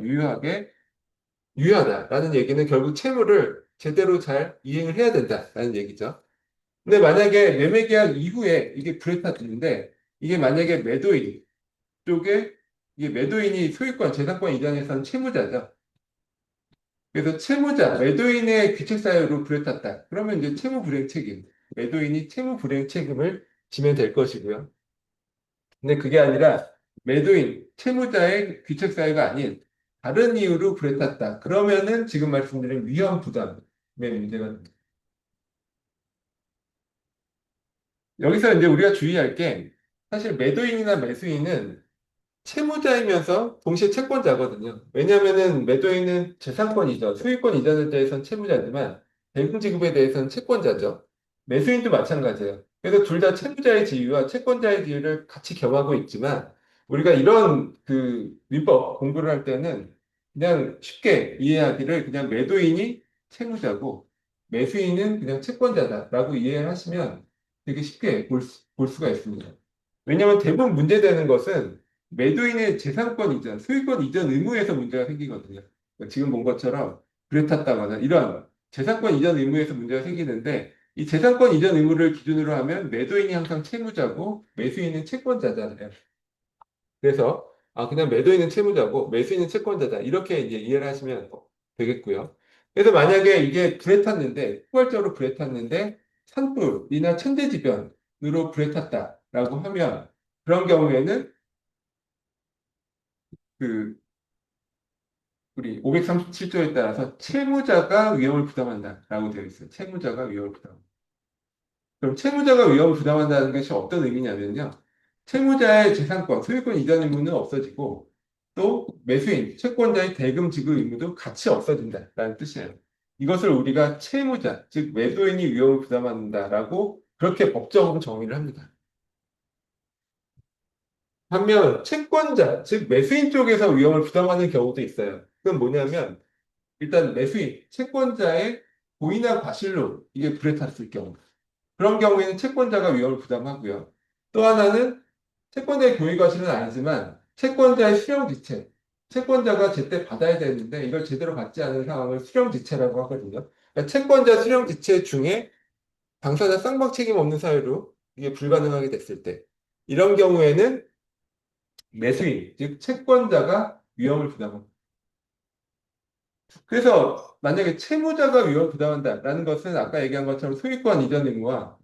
[SPEAKER 1] 유효하다라는 얘기는 결국 채무를 제대로 잘 이행을 해야 된다라는 얘기죠. 근데 만약에 매매 계약 이후에 이게 브레이크가 이게 만약에 매도인 쪽에 이게 매도인이 소유권, 재산권 이전에서는 채무자죠. 그래서 채무자, 매도인의 귀책 사유로 불에 탔다. 그러면 이제 채무 불이행 책임, 매도인이 채무 불이행 책임을 지면 될 것이고요. 근데 그게 아니라 매도인, 채무자의 귀책 사유가 아닌 다른 이유로 불에 탔다. 그러면은 지금 말씀드린 위험 부담의 문제가 됩니다. 여기서 이제 우리가 주의할 게 사실 매도인이나 매수인은 채무자이면서 동시에 채권자거든요. 왜냐하면은 매도인은 재산권 이전, 소유권 이전에 대해서는 채무자지만 대금 지급에 대해서는 채권자죠. 매수인도 마찬가지예요. 그래서 둘 다 채무자의 지위와 채권자의 지위를 같이 겸하고 있지만 우리가 이런 그 민법 공부를 할 때는 그냥 쉽게 이해하기를 그냥 매도인이 채무자고 매수인은 그냥 채권자다라고 이해하시면 되게 쉽게 볼 수가 있습니다. 왜냐하면 대부분 문제되는 것은 매도인의 재산권 이전, 소유권 이전 의무에서 문제가 생기거든요. 그러니까 지금 본 것처럼 불에 탔다거나 이런 재산권 이전 의무에서 문제가 생기는데 이 재산권 이전 의무를 기준으로 하면 매도인이 항상 채무자고 매수인은 채권자잖아요. 그래서 그냥 매도인은 채무자고 매수인은 채권자다. 이렇게 이제 이해를 하시면 되겠고요. 그래서 만약에 이게 불에 탔는데 포괄적으로 불에 탔는데 산불이나 천재지변으로 불에 탔다라고 하면 그런 경우에는 그 우리 537조에 따라서 채무자가 위험을 부담한다라고 되어 있어요. 채무자가 위험을 부담. 그럼 채무자가 위험을 부담한다는 것이 어떤 의미냐면요. 채무자의 재산권, 소유권 이전 의무는 없어지고 또 매수인, 채권자의 대금 지급 의무도 같이 없어진다라는 뜻이에요. 이것을 우리가 채무자, 즉 매도인이 위험을 부담한다라고 그렇게 법적으로 정의를 합니다. 반면 채권자, 즉 매수인 쪽에서 위험을 부담하는 경우도 있어요. 그건 뭐냐면 일단 매수인, 채권자의 고의나 과실로 이게 불에 탔을 경우. 그런 경우에는 채권자가 위험을 부담하고요. 또 하나는 채권자의 고의 과실은 아니지만 채권자의 수령지체, 채권자가 제때 받아야 되는데 이걸 제대로 받지 않은 상황을 수령지체라고 하거든요. 그러니까 채권자 수령지체 중에 당사자 쌍방 책임 없는 사유로 이게 불가능하게 됐을 때 이런 경우에는 매수인, 즉 채권자가 위험을 부담합니다. 그래서 만약에 채무자가 위험을 부담한다라는 것은 아까 얘기한 것처럼 소유권 이전 의무와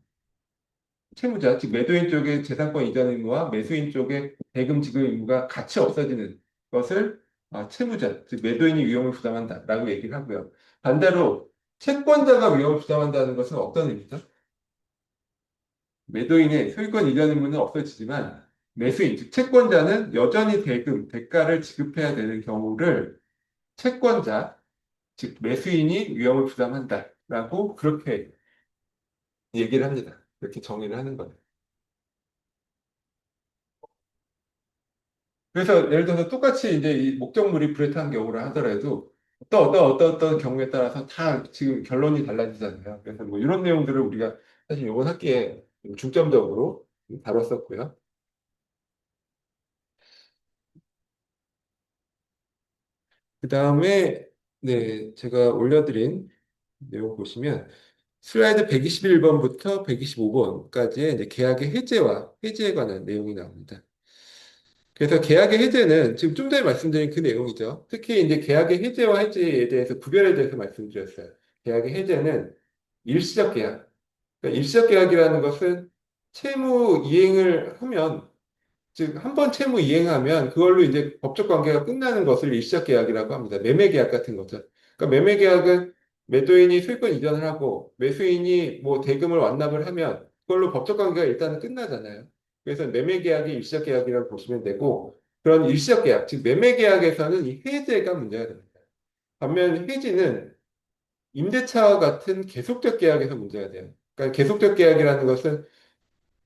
[SPEAKER 1] 채무자, 즉 매도인 쪽의 재산권 이전 의무와 매수인 쪽의 대금 지급 의무가 같이 없어지는 것을 채무자, 즉 매도인이 위험을 부담한다라고 얘기를 하고요. 반대로 채권자가 위험을 부담한다는 것은 어떤 의미죠? 매도인의 소유권 이전 의무는 없어지지만 매수인, 즉 채권자는 여전히 대금, 대가를 지급해야 되는 경우를 채권자, 즉 매수인이 위험을 부담한다라고 그렇게 얘기를 합니다. 이렇게 정의를 하는 거예요. 그래서 예를 들어서 똑같이 이제 이 목적물이 불에 탄 경우를 하더라도 어떤 경우에 따라서 다 지금 결론이 달라지잖아요. 그래서 뭐 이런 내용들을 우리가 사실 이번 학기에 좀 중점적으로 다뤘었고요. 그 다음에 네, 제가 올려드린 내용 보시면 슬라이드 121번부터 125번까지의 이제 계약의 해제와 해지에 관한 내용이 나옵니다. 그래서 계약의 해제는 지금 좀 전에 말씀드린 그 내용이죠. 특히 이제 계약의 해제와 해지에 대해서 구별에 대해서 말씀드렸어요. 계약의 해제는 일시적 계약. 그러니까 일시적 계약이라는 것은 채무 이행을 하면 즉 한 번 채무 이행하면 그걸로 이제 법적 관계가 끝나는 것을 일시적 계약이라고 합니다. 매매 계약 같은 거죠. 그러니까 매매 계약은 매도인이 소유권 이전을 하고 매수인이 뭐 대금을 완납을 하면 그걸로 법적 관계가 일단은 끝나잖아요. 그래서 매매 계약이 일시적 계약이라고 보시면 되고 그런 일시적 계약, 즉 매매 계약에서는 이 해제가 문제가 됩니다. 반면 해지는 임대차와 같은 계속적 계약에서 문제가 돼요. 그러니까 계속적 계약이라는 것은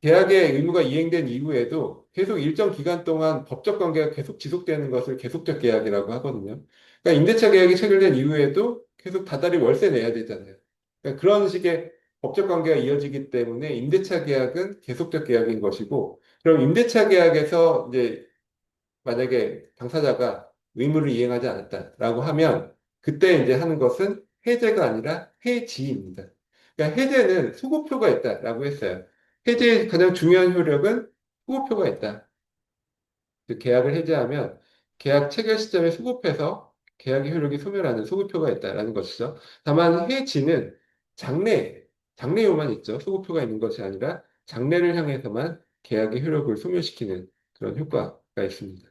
[SPEAKER 1] 계약의 의무가 이행된 이후에도 계속 일정 기간 동안 법적 관계가 계속 지속되는 것을 계속적 계약이라고 하거든요. 그러니까 임대차 계약이 체결된 이후에도 계속 다달이 월세 내야 되잖아요. 그러니까 그런 식의 법적 관계가 이어지기 때문에 임대차 계약은 계속적 계약인 것이고, 그럼 임대차 계약에서 이제 만약에 당사자가 의무를 이행하지 않았다라고 하면 그때 이제 하는 것은 해제가 아니라 해지입니다. 그러니까 해제는 소급표가 있다라고 했어요. 해제의 가장 중요한 효력은 소급표가 있다. 즉 계약을 해제하면 계약 체결 시점에 소급해서 계약의 효력이 소멸하는 소급표가 있다라는 것이죠. 다만 해지는 장래, 장래요만 있죠. 소급표가 있는 것이 아니라 장래를 향해서만 계약의 효력을 소멸시키는 그런 효과가 있습니다.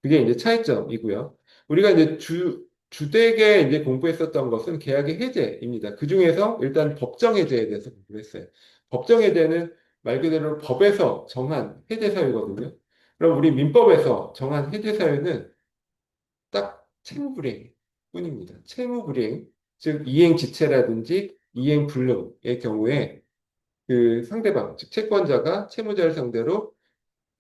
[SPEAKER 1] 그게 이제 차이점이고요. 우리가 이제 주되게 이제 공부했었던 것은 계약의 해제입니다. 그 중에서 일단 법정 해제에 대해서 공부했어요. 법정 해제는 말 그대로 법에서 정한 해제 사유거든요. 그럼 우리 민법에서 정한 해제 사유는 딱 채무불이행 뿐입니다. 채무불이행, 즉 이행지체라든지 이행불능의 경우에 그 상대방, 즉 채권자가 채무자를 상대로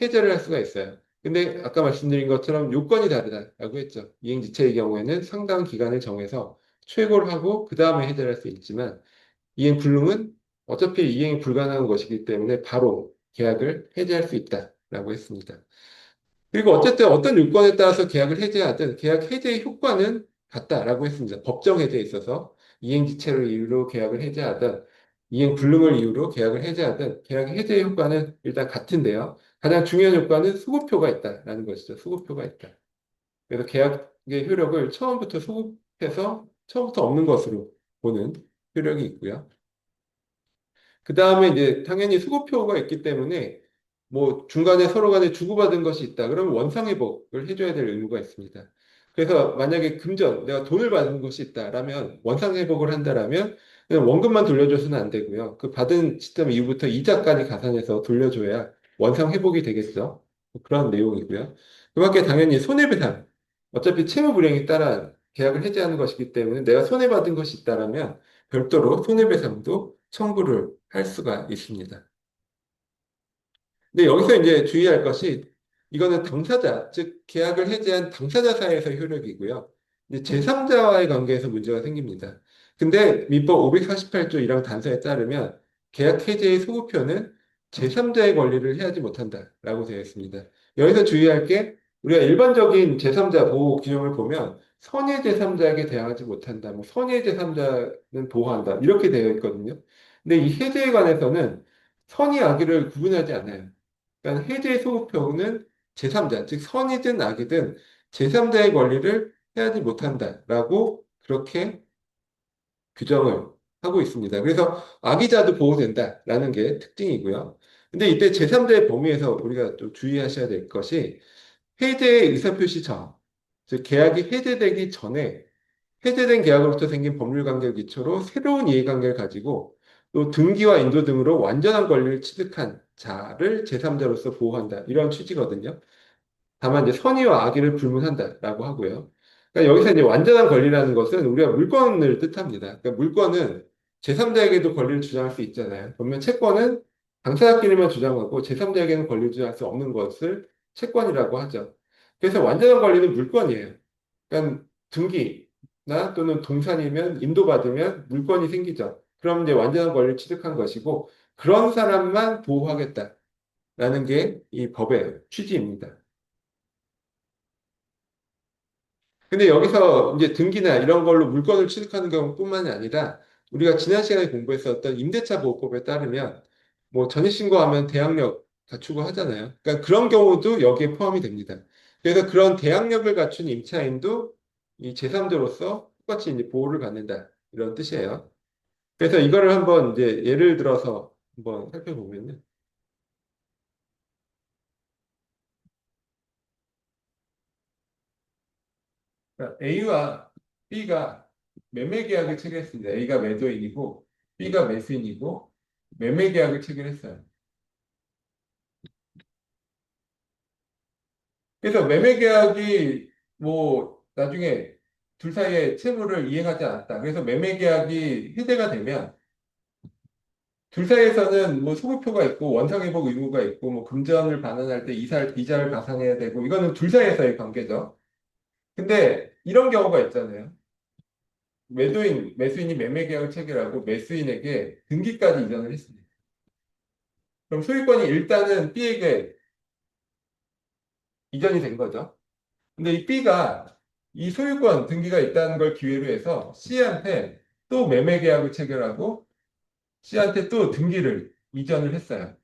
[SPEAKER 1] 해제를 할 수가 있어요. 근데 아까 말씀드린 것처럼 요건이 다르다라고 했죠. 이행지체의 경우에는 상당 기간을 정해서 최고를 하고 그 다음에 해제를 할 수 있지만 이행불능은 어차피 이행이 불가능한 것이기 때문에 바로 계약을 해제할 수 있다라고 했습니다. 그리고 어쨌든 어떤 요건에 따라서 계약을 해제하든 계약 해제의 효과는 같다라고 했습니다. 법정 해제에 있어서 이행지체를 이유로 계약을 해제하든 이행불능을 이유로 계약을 해제하든 계약 해제의 효과는 일단 같은데요. 가장 중요한 효과는 수급표가 있다라는 것이죠. 수급표가 있다. 그래서 계약의 효력을 처음부터 수급해서 처음부터 없는 것으로 보는 효력이 있고요. 그 다음에 이제 당연히 수고표가 있기 때문에 뭐 중간에 서로 간에 주고받은 것이 있다. 그러면 원상회복을 해줘야 될 의무가 있습니다. 그래서 만약에 금전, 내가 돈을 받은 것이 있다라면 원상회복을 한다라면 그냥 원금만 돌려줘서는 안 되고요. 그 받은 시점 이후부터 이자까지 가산해서 돌려줘야 원상회복이 되겠죠. 뭐 그런 내용이고요. 그 밖에 당연히 손해배상. 어차피 채무불이행에 따라 계약을 해지하는 것이기 때문에 내가 손해받은 것이 있다라면 별도로 손해배상도 청구를 할 수가 있습니다. 근데 여기서 이제 주의할 것이 이거는 당사자, 즉 계약을 해지한 당사자 사이에서 효력이고요. 이제 제3자와의 관계에서 문제가 생깁니다. 근데 민법 548조 1항 단서에 따르면 계약 해지의 소급표는 제3자의 권리를 해하지 못한다라고 되어 있습니다. 여기서 주의할 게 우리가 일반적인 제3자 보호 규정을 보면 선의 제3자에게 대항하지 못한다, 뭐 선의 제3자는 보호한다 이렇게 되어 있거든요. 근데 이 해제에 관해서는 선의 악의를 구분하지 않아요. 그러니까 해제 소급표는 제3자, 즉 선이든 악이든 제3자의 권리를 해하지 못한다라고 그렇게 규정을 하고 있습니다. 그래서 악의자도 보호된다라는 게 특징이고요. 근데 이때 제3자의 범위에서 우리가 또 주의하셔야 될 것이 해제의 의사표시 전, 즉 계약이 해제되기 전에 해제된 계약으로부터 생긴 법률 관계를 기초로 새로운 이해관계를 가지고 또 등기와 인도 등으로 완전한 권리를 취득한 자를 제3자로서 보호한다. 이런 취지거든요. 다만 이제 선의와 악의를 불문한다라고 하고요. 그러니까 여기서 이제 완전한 권리라는 것은 우리가 물권을 뜻합니다. 그러니까 물권은 제3자에게도 권리를 주장할 수 있잖아요. 그러면 채권은 당사자끼리만 주장하고 제3자에게는 권리를 주장할 수 없는 것을 채권이라고 하죠. 그래서 완전한 권리는 물권이에요. 그러니까 등기나 또는 동산이면 인도받으면 물권이 생기죠. 그럼 이제 완전한 권리를 취득한 것이고 그런 사람만 보호하겠다라는 게 이 법의 취지입니다. 근데 여기서 이제 등기나 이런 걸로 물건을 취득하는 경우뿐만이 아니라 우리가 지난 시간에 공부했었던 임대차 보호법에 따르면 뭐 전입신고하면 대항력 갖추고 하잖아요. 그러니까 그런 경우도 여기에 포함이 됩니다. 그래서 그런 대항력을 갖춘 임차인도 이 제3자로서 똑같이 이제 보호를 받는다. 이런 뜻이에요. 그래서 이거를 한번 이제 예를 들어서 한번 살펴보면요. 그러니까 A와 B가 매매 계약을 체결했습니다. A가 매도인이고 B가 매수인이고 매매 계약을 체결했어요. 그래서 매매 계약이 뭐 나중에 둘 사이에 채무를 이행하지 않았다. 그래서 매매 계약이 해제가 되면 둘 사이에서는 뭐 소급표가 있고 원상회복 의무가 있고 뭐 금전을 반환할 때 이자를 가산해야 되고 이거는 둘 사이에서의 관계죠. 근데 이런 경우가 있잖아요. 매수인이 매매 계약을 체결하고 매수인에게 등기까지 이전을 했습니다. 그럼 소유권이 일단은 B에게 이전이 된 거죠. 근데 이 B가 이 소유권 등기가 있다는 걸 기회로 해서 C한테 또 매매 계약을 체결하고 C한테 또 등기를 이전을 했어요.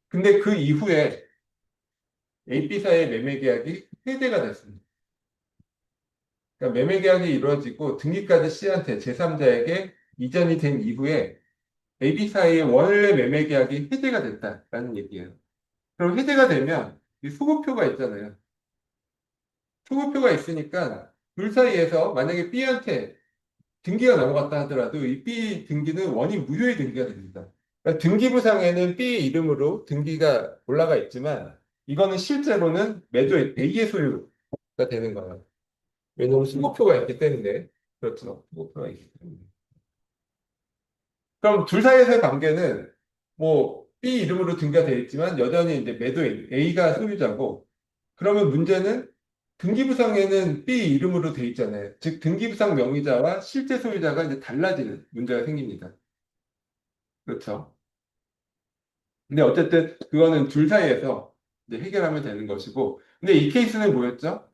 [SPEAKER 1] 근데 그 이후에 A, B 사이의 매매 계약이 해제가 됐습니다. 그러니까 매매 계약이 이루어지고 등기까지 C한테 제3자에게 이전이 된 이후에 AB 사이의 원래 매매 계약이 해제가 됐다라는 얘기예요. 그럼 해제가 되면 이 소급표가 있잖아요. 소급표가 있으니까 둘 사이에서 만약에 B한테 등기가 넘어갔다 하더라도 이 B 등기는 원인 무효의 등기가 됩니다. 그러니까 등기부상에는 B 이름으로 등기가 올라가 있지만 이거는 실제로는 매도 A의 소유가 되는 거예요. 왜냐하면 승고표가 있기 때문에. 그렇죠. 승고표가 있기 때문에. 그럼 둘 사이에서의 관계는 뭐 B 이름으로 등기가 되어 있지만 여전히 이제 매도인 A가 소유자고, 그러면 문제는 등기부상에는 B 이름으로 되어 있잖아요. 즉 등기부상 명의자와 실제 소유자가 이제 달라지는 문제가 생깁니다. 그렇죠. 근데 어쨌든 그거는 둘 사이에서 이제 해결하면 되는 것이고, 근데 이 케이스는 뭐였죠?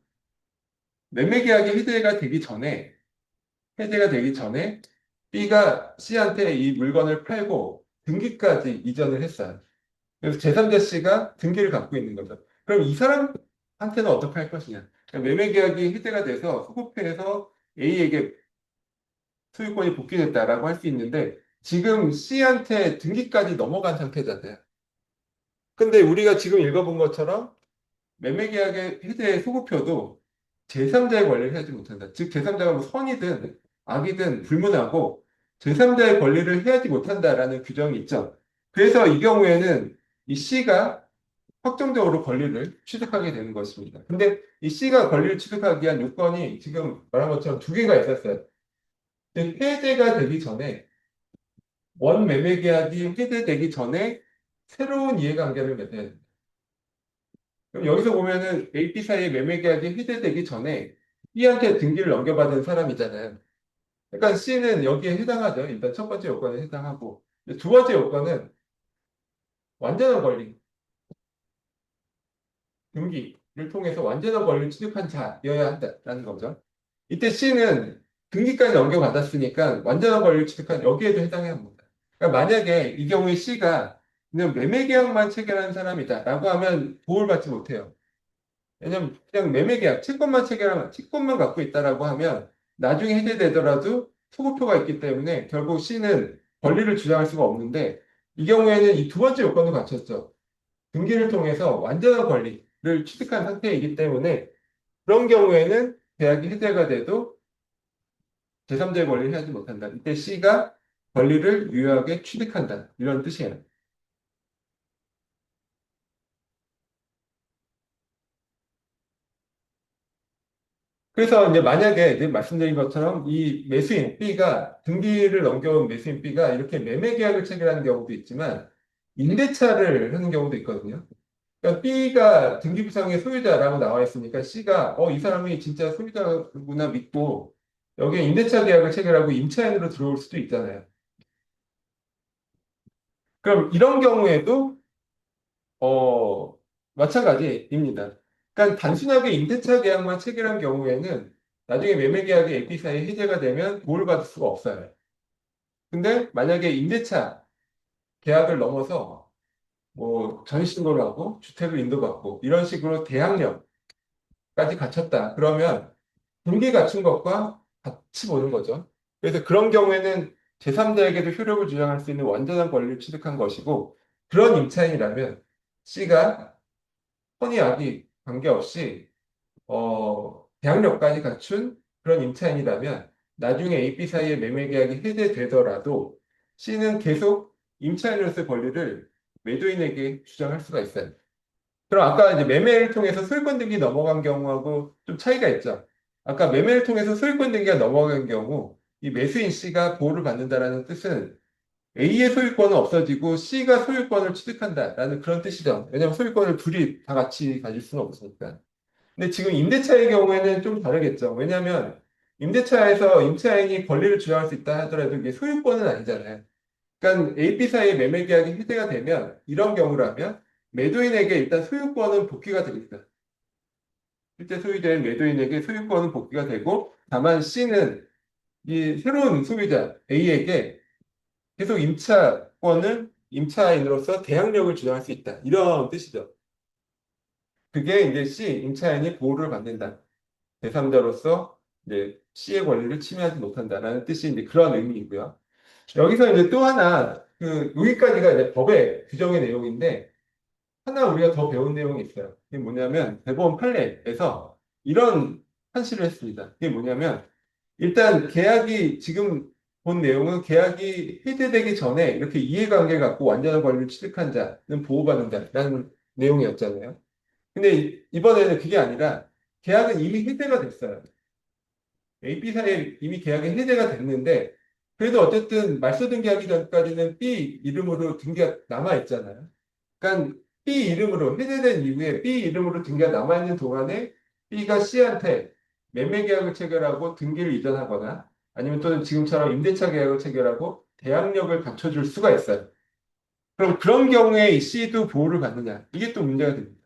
[SPEAKER 1] 매매 계약이 해제가 되기 전에 B가 C한테 이 물건을 팔고 등기까지 이전을 했어요. 그래서 제3자 C가 등기를 갖고 있는 거죠. 그럼 이 사람한테는 어떻게 할 것이냐? 그러니까 매매 계약이 해제가 돼서 소급해서 A에게 소유권이 복귀됐다라고 할 수 있는데 지금 C한테 등기까지 넘어간 상태잖아요. 근데 우리가 지금 읽어본 것처럼 매매계약의 해제 소급표도 제3자의 권리를 해야지 못한다. 즉, 제3자가 뭐 선이든 악이든 불문하고 제3자의 권리를 해야지 못한다라는 규정이 있죠. 그래서 이 경우에는 이 C가 확정적으로 권리를 취득하게 되는 것입니다. 근데 이 C가 권리를 취득하기 위한 요건이 지금 말한 것처럼 두 개가 있었어요. 즉, 해제가 되기 전에, 원 매매계약이 해제되기 전에 새로운 이해관계를 맺어야 됩니다. 그럼 여기서 보면은 A, B 사이의 매매 계약이 해제되기 전에 B한테 등기를 넘겨받은 사람이잖아요. 그러니까 C는 여기에 해당하죠. 일단 첫 번째 요건에 해당하고. 두 번째 요건은 완전한 권리, 등기를 통해서 완전한 권리를 취득한 자여야 한다라는 거죠. 이때 C는 등기까지 넘겨받았으니까 완전한 권리를 취득한 여기에도 해당해야 합니다. 그러니까 만약에 이 경우에 C가 그냥 매매 계약만 체결한 사람이다라고 하면 보호를 받지 못해요. 왜냐면 그냥 매매 계약, 채권만 갖고 있다라고 하면 나중에 해제되더라도 소급표가 있기 때문에 결국 C는 권리를 주장할 수가 없는데, 이 경우에는 이 두 번째 요건도 갖췄죠. 등기를 통해서 완전한 권리를 취득한 상태이기 때문에 그런 경우에는 계약이 해제가 돼도 제3자의 권리를 해야지 못한다. 이때 C가 권리를 유효하게 취득한다. 이런 뜻이에요. 그래서 이제 만약에 이제 말씀드린 것처럼 이 매수인 B가 등기를 넘겨온 매수인 B가 이렇게 매매 계약을 체결하는 경우도 있지만 임대차를 하는 경우도 있거든요. 그러니까 B가 등기부상의 소유자라고 나와 있으니까 C가 이 사람이 진짜 소유자구나 믿고 여기에 임대차 계약을 체결하고 임차인으로 들어올 수도 있잖아요. 그럼 이런 경우에도 마찬가지입니다. 그러니까 단순하게 임대차 계약만 체결한 경우에는 나중에 매매 계약이 AP 사이에 해제가 되면 보호를 받을 수가 없어요. 근데 만약에 임대차 계약을 넘어서 뭐 전입신고를 하고 주택을 인도받고 이런 식으로 대항력까지 갖췄다. 그러면 등기 갖춘 것과 같이 보는 거죠. 그래서 그런 경우에는 제3자에게도 효력을 주장할 수 있는 완전한 권리를 취득한 것이고, 그런 임차인이라면 C가 선의 악이 관계없이 대항력까지 갖춘 그런 임차인이라면 나중에 A, B 사이의 매매 계약이 해제되더라도 C는 계속 임차인으로서의 권리를 매도인에게 주장할 수가 있어요. 그럼 아까 이제 매매를 통해서 소유권 등기 넘어간 경우하고 좀 차이가 있죠. 아까 매매를 통해서 소유권 등기가 넘어간 경우 이 매수인 C가 보호를 받는다라는 뜻은 A의 소유권은 없어지고 C가 소유권을 취득한다라는 그런 뜻이죠. 왜냐하면 소유권을 둘이 다 같이 가질 수는 없으니까. 근데 지금 임대차의 경우에는 좀 다르겠죠. 왜냐하면 임대차에서 임차인이 권리를 주장할 수 있다 하더라도 이게 소유권은 아니잖아요. 그러니까 A, B 사이의 매매 계약이 해제가 되면 이런 경우라면 매도인에게 일단 소유권은 복귀가 됩니다. 실제 소유자인 매도인에게 소유권은 복귀가 되고, 다만 C는 이 새로운 소유자 A에게 계속 임차인으로서 대항력을 주장할 수 있다. 이런 뜻이죠. 그게 이제 C, 임차인이 보호를 받는다. 제3자로서 이제 C의 권리를 침해하지 못한다라는 뜻이 이제 그런 의미이고요. 여기서 이제 또 하나 그 여기까지가 이제 법의 규정의 내용인데 하나 우리가 더 배운 내용이 있어요. 그게 뭐냐면 대법원 판례에서 이런 판시를 했습니다. 그게 뭐냐면 일단 계약이 지금 본 내용은 계약이 해제되기 전에 이렇게 이해관계 갖고 완전한 권리를 취득한 자는 보호받는다라는 내용이었잖아요. 근데 이번에는 그게 아니라 계약은 이미 해제가 됐어요. A, B 사이에 이미 계약이 해제가 됐는데 그래도 어쨌든 말소된 계약이 전까지는 B 이름으로 등기가 남아 있잖아요. 그러니까 B 이름으로 해제된 이후에 B 이름으로 등기가 남아 있는 동안에 B가 C한테 매매 계약을 체결하고 등기를 이전하거나 아니면 또는 지금처럼 임대차 계약을 체결하고 대항력을 갖춰줄 수가 있어요. 그럼 그런 경우에 이 C도 보호를 받느냐? 이게 또 문제가 됩니다.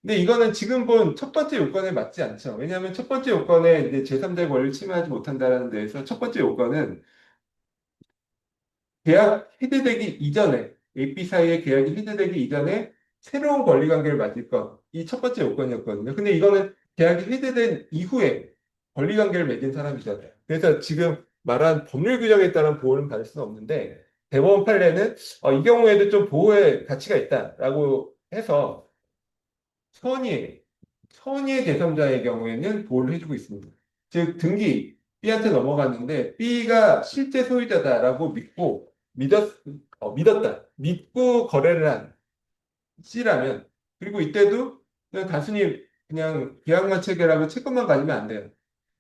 [SPEAKER 1] 근데 이거는 지금 본 첫 번째 요건에 맞지 않죠. 왜냐하면 첫 번째 요건에 이제 제3자의 권리를 침해하지 못한다는 데에서 첫 번째 요건은 계약 해제되기 이전에 AP 사이의 계약이 해제되기 이전에 새로운 권리 관계를 맺을 것. 이 첫 번째 요건이었거든요. 근데 이거는 계약이 해제된 이후에 권리 관계를 맺은 사람이잖아요. 그래서 지금 말한 법률 규정에 따른 보호는 받을 수는 없는데 대법원 판례는 이 경우에도 좀 보호의 가치가 있다라고 해서 선의, 선의의 제3자의 경우에는 보호를 해주고 있습니다. 즉, 등기 B한테 넘어갔는데 B가 실제 소유자다라고 믿었다. 믿고 거래를 한 C라면, 그리고 이때도 그냥 단순히 그냥 계약만 체결하고 채권만 가지면 안 돼요.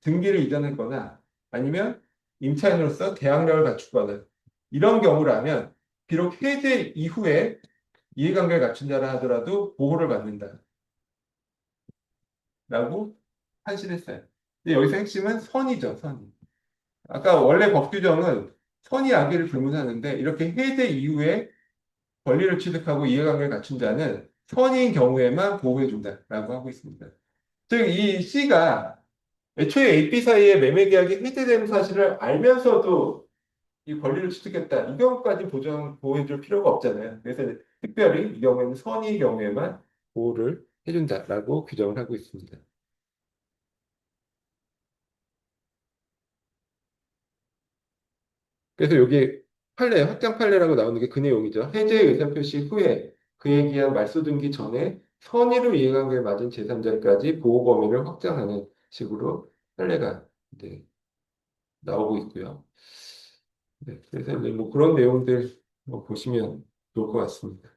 [SPEAKER 1] 등기를 이전했거나 아니면 임차인으로서 대항력을 갖추거나 이런 경우라면 비록 해제 이후에 이해관계를 갖춘 자라 하더라도 보호를 받는다. 라고 판시했어요. 근데 여기서 핵심은 선이죠, 선. 아까 원래 법 규정은 선이 악의를 불문하는데 이렇게 해제 이후에 권리를 취득하고 이해관계를 갖춘 자는 선인 경우에만 보호해준다라고 하고 있습니다. 즉, 이 C가 애초에 A, B 사이에 매매 계약이 해제되는 사실을 알면서도 이 권리를 취득했다. 이 경우까지 보호해줄 필요가 없잖아요. 그래서 특별히 이 경우에는 선의 경우에만 보호를 해준다라고 규정을 하고 있습니다. 그래서 여기 판례, 확장 판례라고 나오는 게 그 내용이죠. 해제 의사표시 후에 그에 기한 말소 등기 전에 선의로 이해관계를 맞은 제3자까지 보호 범위를 확장하는 식으로 판례가 이제 나오고 있고요. 네, 그래서 이제 뭐 그런 내용들 뭐 보시면 좋을 것 같습니다.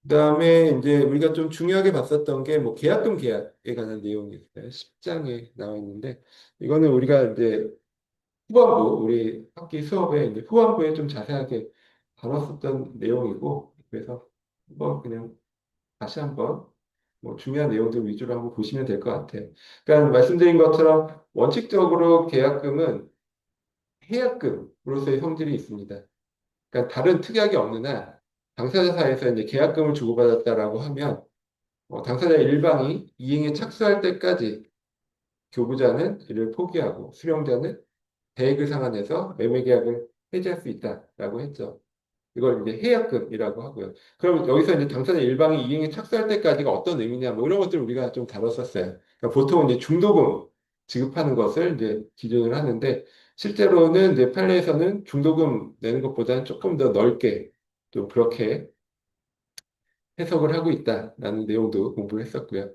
[SPEAKER 1] 그다음에 이제 우리가 좀 중요하게 봤었던 게 뭐 계약금 계약에 관한 내용이 있어요. 10장에 나와 있는데 이거는 우리가 이제 후반부, 우리 학기 수업에 이제 후반부에 좀 자세하게 다뤘었던 내용이고, 그래서 한번 그냥 다시 한번 뭐 중요한 내용들 위주로 한번 보시면 될 것 같아요. 그러니까 말씀드린 것처럼 원칙적으로 계약금은 해약금으로서의 성질이 있습니다. 그러니까 다른 특약이 없는 한 당사자 사이에서 이제 계약금을 주고받았다라고 하면 당사자 일방이 이행에 착수할 때까지 교부자는 이를 포기하고 수령자는 대액을 상환해서 매매 계약을 해지할 수 있다라고 했죠. 이걸 이제 해약금이라고 하고요. 그럼 여기서 이제 당사자 일방이 이행에 착수할 때까지가 어떤 의미냐, 뭐 이런 것들 우리가 좀 다뤘었어요. 그러니까 보통 이제 중도금 지급하는 것을 이제 기준을 하는데 실제로는 이제 판례에서는 중도금 내는 것보다는 조금 더 넓게 좀 그렇게 해석을 하고 있다라는 내용도 공부를 했었고요.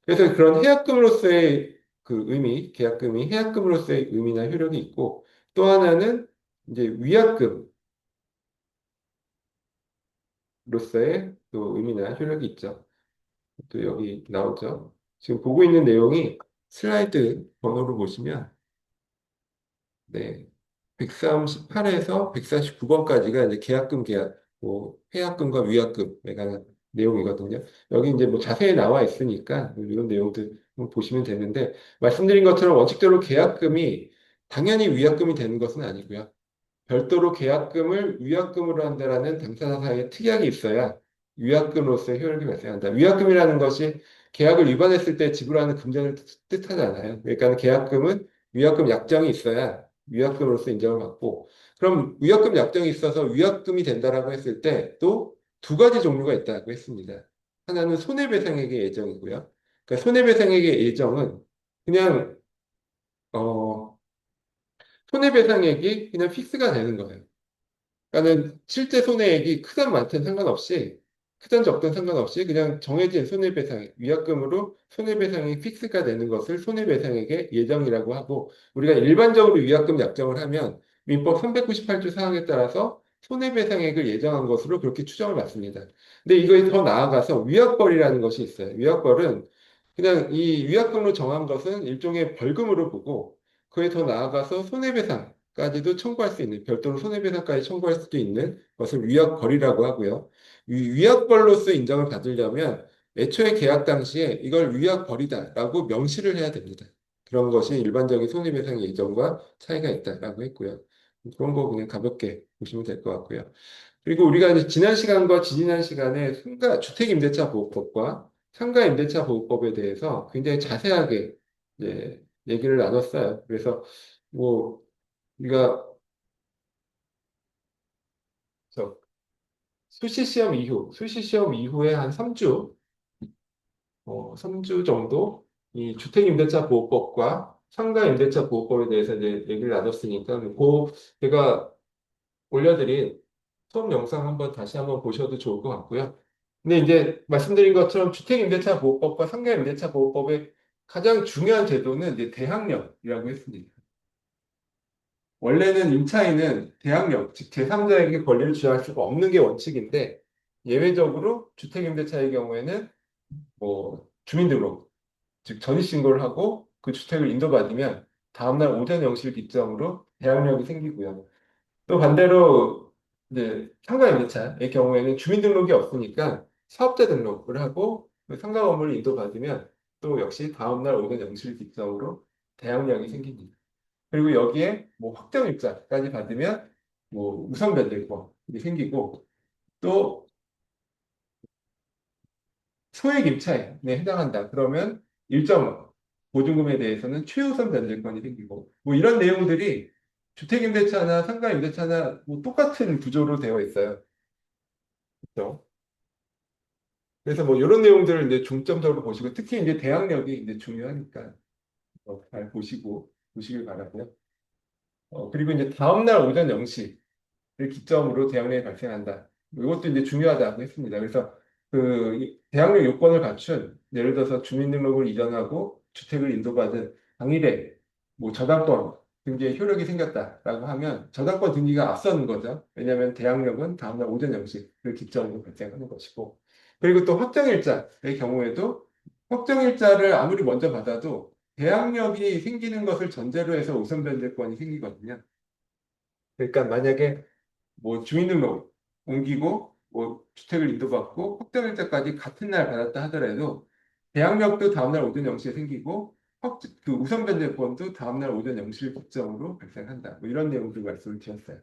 [SPEAKER 1] 그래서 그런 해약금으로서의 그 의미, 계약금이 해약금으로서의 의미나 효력이 있고 또 하나는 이제 위약금으로서의 또 의미나 효력이 있죠. 또 여기 나오죠. 지금 보고 있는 내용이 슬라이드 번호로 보시면 네, 138에서 149번까지가 이제 계약금 계약, 뭐 해약금과 위약금에 관한 내용이거든요. 여기 이제 뭐 자세히 나와 있으니까 이런 내용들 한번 보시면 되는데 말씀드린 것처럼 원칙적으로 계약금이 당연히 위약금이 되는 것은 아니고요. 별도로 계약금을 위약금으로 한다라는 당사자 사이에 특약이 있어야 위약금으로서의 효력이 발생한다. 위약금이라는 것이 계약을 위반했을 때 지불하는 금전을 뜻하잖아요. 그러니까 계약금은 위약금 약정이 있어야 위약금으로서 인정을 받고, 그럼 위약금 약정이 있어서 위약금이 된다라고 했을 때 또 두 가지 종류가 있다고 했습니다. 하나는 손해배상액의 예정이고요. 그러니까 손해배상액의 예정은 그냥 어, 손해배상액이 그냥 픽스가 되는 거예요. 그러니까는 실제 손해액이 크든 많든 상관없이 크든 적든 상관없이 그냥 정해진 손해배상액, 위약금으로 손해배상이 픽스가 되는 것을 손해배상액의 예정이라고 하고 우리가 일반적으로 위약금 약정을 하면 민법 398조 사항에 따라서 손해배상액을 예정한 것으로 그렇게 추정을 받습니다. 근데 이거에 더 나아가서 위약벌이라는 것이 있어요. 위약벌은 그냥 이 위약금으로 정한 것은 일종의 벌금으로 보고 그에 더 나아가서 손해배상까지도 청구할 수 있는 별도로 손해배상까지 청구할 수도 있는 것을 위약벌이라고 하고요. 위약벌로서 인정을 받으려면 애초에 계약 당시에 이걸 위약벌이다라고 명시를 해야 됩니다. 그런 것이 일반적인 손해배상 예정과 차이가 있다라고 했고요. 그런 거 그냥 가볍게 보시면 될 것 같고요. 그리고 우리가 이제 지난 시간과 지지난 시간에 주택임대차 보호법과 상가임대차 보호법에 대해서 굉장히 자세하게 이제 얘기를 나눴어요. 그래서 뭐 우리가 저 수시시험 이후에 한 3주, 3주 정도 이 주택임대차 보호법과 상가임대차 보호법에 대해서 이제 얘기를 나눴으니까 제가 올려드린 수업 영상 다시 한번 보셔도 좋을 것 같고요. 근데 이제 말씀드린 것처럼 주택임대차 보호법과 상가임대차 보호법의 가장 중요한 제도는 이제 대항력이라고 했습니다. 원래는 임차인은 대항력, 즉 제3자에게 권리를 주장할 수가 없는 게 원칙인데 예외적으로 주택임대차의 경우에는 뭐 주민등록, 즉 전입신고를 하고 그 주택을 인도받으면 다음날 오전 0시 기점으로 대항력이 생기고요. 또 반대로 이제 상가 임대차의 경우에는 주민등록이 없으니까 사업자 등록을 하고 그 상가 건물을 인도받으면 또 역시 다음날 오전 0시 기점으로 대항력이 생깁니다. 그리고 여기에 뭐 확정 일자까지 받으면 뭐 우선 변제권이 생기고 또 소액 임차에 해당한다. 그러면 일정 보증금에 대해서는 최우선 변제권이 생기고 뭐 이런 내용들이 주택임대차나 상가임대차나 뭐 똑같은 구조로 되어 있어요. 그렇죠? 그래서 뭐 이런 내용들을 이제 중점적으로 보시고 특히 이제 대항력이 이제 중요하니까 잘 보시길 바라고요. 그리고 이제 다음날 오전 0시 를 기점으로 대항력이 발생한다. 이것도 이제 중요하다고 했습니다. 그래서 대항력 요건을 갖춘 예를 들어서 주민등록을 이전하고 주택을 인도받은 당일에 뭐 저당권 등기에 효력이 생겼다라고 하면 저당권 등기가 앞서는 거죠. 왜냐하면 대항력은 다음날 오전 0시를 기점으로 발생하는 것이고 그리고 또 확정일자의 경우에도 확정일자를 아무리 먼저 받아도 대항력이 생기는 것을 전제로 해서 우선 변제권이 생기거든요. 그러니까 만약에 뭐 주민등록 옮기고 뭐 주택을 인도받고 확정일자까지 같은 날 받았다 하더라도 대항력도 다음날 오전 0시에 생기고 그 우선 변제권도 다음날 오전 0시를 기점으로 발생한다. 뭐 이런 내용들 말씀을 드렸어요.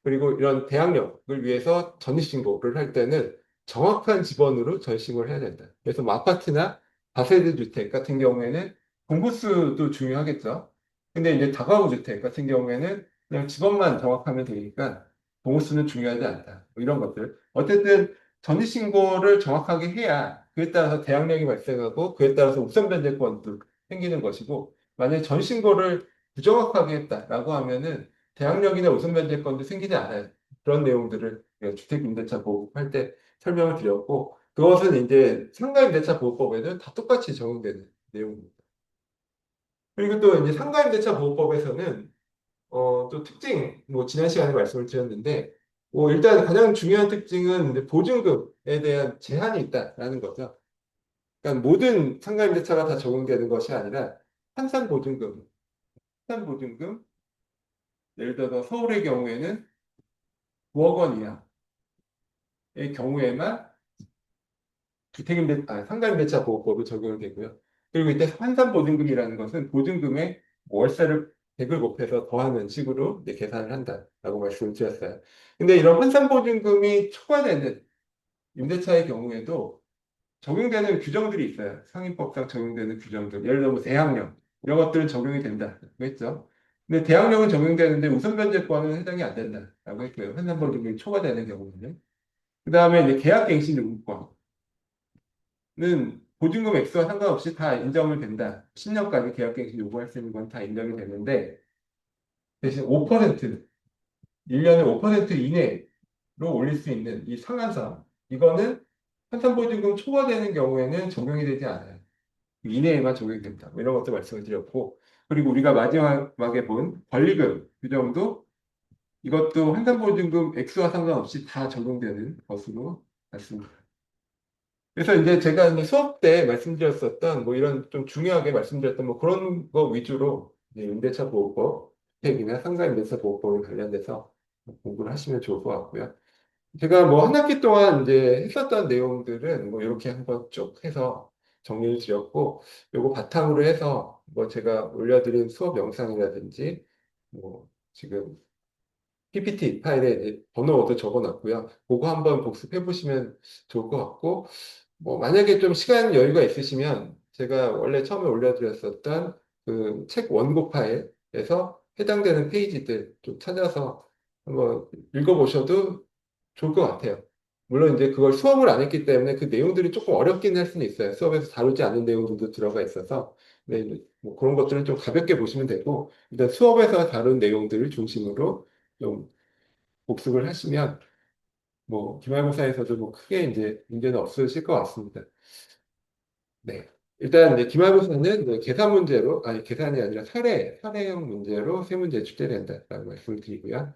[SPEAKER 1] 그리고 이런 대항력을 위해서 전입신고를 할 때는 정확한 지번으로 전입신고를 해야 된다. 그래서 뭐 아파트나 다세대 주택 같은 경우에는 공구수도 중요하겠죠. 근데 이제 다가구 주택 같은 경우에는 그냥 지번만 정확하면 되니까 공구수는 중요하지 않다. 뭐 이런 것들. 어쨌든 전입신고를 정확하게 해야 그에 따라서 대항력이 발생하고 그에 따라서 우선 변제권도 생기는 것이고 만약에 전신고를 부정확하게 했다라고 하면은 대항력이나 우선변제권도 생기지 않아요. 그런 내용들을 주택임대차 보호할 때 설명을 드렸고, 그것은 이제 상가임대차 보호법에는 다 똑같이 적용되는 내용입니다. 그리고 또 이제 상가임대차 보호법에서는 또 특징, 뭐 지난 시간에 말씀을 드렸는데, 뭐 일단 가장 중요한 특징은 이제 보증금에 대한 제한이 있다라는 거죠. 그러니까 모든 상가임대차가 다 적용되는 것이 아니라 한산보증금, 한산보증금, 예를 들어서 서울의 경우에는 9억 원 이하 의 경우에만 상가임대차 보호법이 적용이 되고요. 그리고 이때 환산보증금이라는 것은 보증금에 월세를 100을 곱해서 더하는 식으로 이제 계산을 한다라고 말씀을 드렸어요. 근데 이런 환산보증금이 초과되는 임대차의 경우에도 적용되는 규정들이 있어요. 상인법상 적용되는 규정들. 예를 들어 뭐 대항력 이런 것들은 적용이 된다고 했죠. 근데 대항력은 적용되는데 우선변제권은 해당이 안 된다라고 했고요. 환산보증금이 초과되는 경우는. 그 다음에 이제 계약갱신요구권은 보증금 액수와 상관없이 다 인정을 된다. 10년까지 계약갱신 요구할 수 있는 건 다 인정이 되는데, 대신 5%, 1년에 5% 이내로 올릴 수 있는 이 상한선, 이거는 환산보증금 초과되는 경우에는 적용이 되지 않아요. 이내에만 적용이 된다. 뭐 이런 것도 말씀을 드렸고, 그리고 우리가 마지막에 본 권리금 규정도 이것도 환산보증금 액수와 상관없이 다 적용되는 것으로 맞습니다. 그래서 이제 제가 이제 수업 때 말씀드렸었던 뭐 이런 좀 중요하게 말씀드렸던 뭐 그런 거 위주로 이제 임대차 보호법, 주택이나 상가 임대차 보호법에 관련돼서 공부를 하시면 좋을 것 같고요. 제가 뭐 한 학기 동안 이제 했었던 내용들은 뭐 이렇게 한번 쭉 해서 정리를 드렸고, 요거 바탕으로 해서 뭐 제가 올려드린 수업 영상이라든지 뭐 지금 PPT 파일에 이제 번호도 적어놨고요. 그거 한번 복습해 보시면 좋을 것 같고, 뭐 만약에 좀 시간 여유가 있으시면 제가 원래 처음에 올려드렸었던 그 책 원고 파일에서 해당되는 페이지들 좀 찾아서 한번 읽어보셔도 좋을 것 같아요. 물론 이제 그걸 수업을 안 했기 때문에 그 내용들이 조금 어렵긴 할 수는 있어요. 수업에서 다루지 않는 내용들도 들어가 있어서. 네, 뭐 그런 것들은 좀 가볍게 보시면 되고, 일단 수업에서 다룬 내용들을 중심으로 좀 복습을 하시면 뭐 기말고사에서도 뭐 크게 이제 문제는 없으실 것 같습니다. 네. 일단 이제 기말고사는 이제 계산 문제로, 아니 계산이 아니라 사례형 문제로 세 문제 출제된다라고 말씀을 드리고요.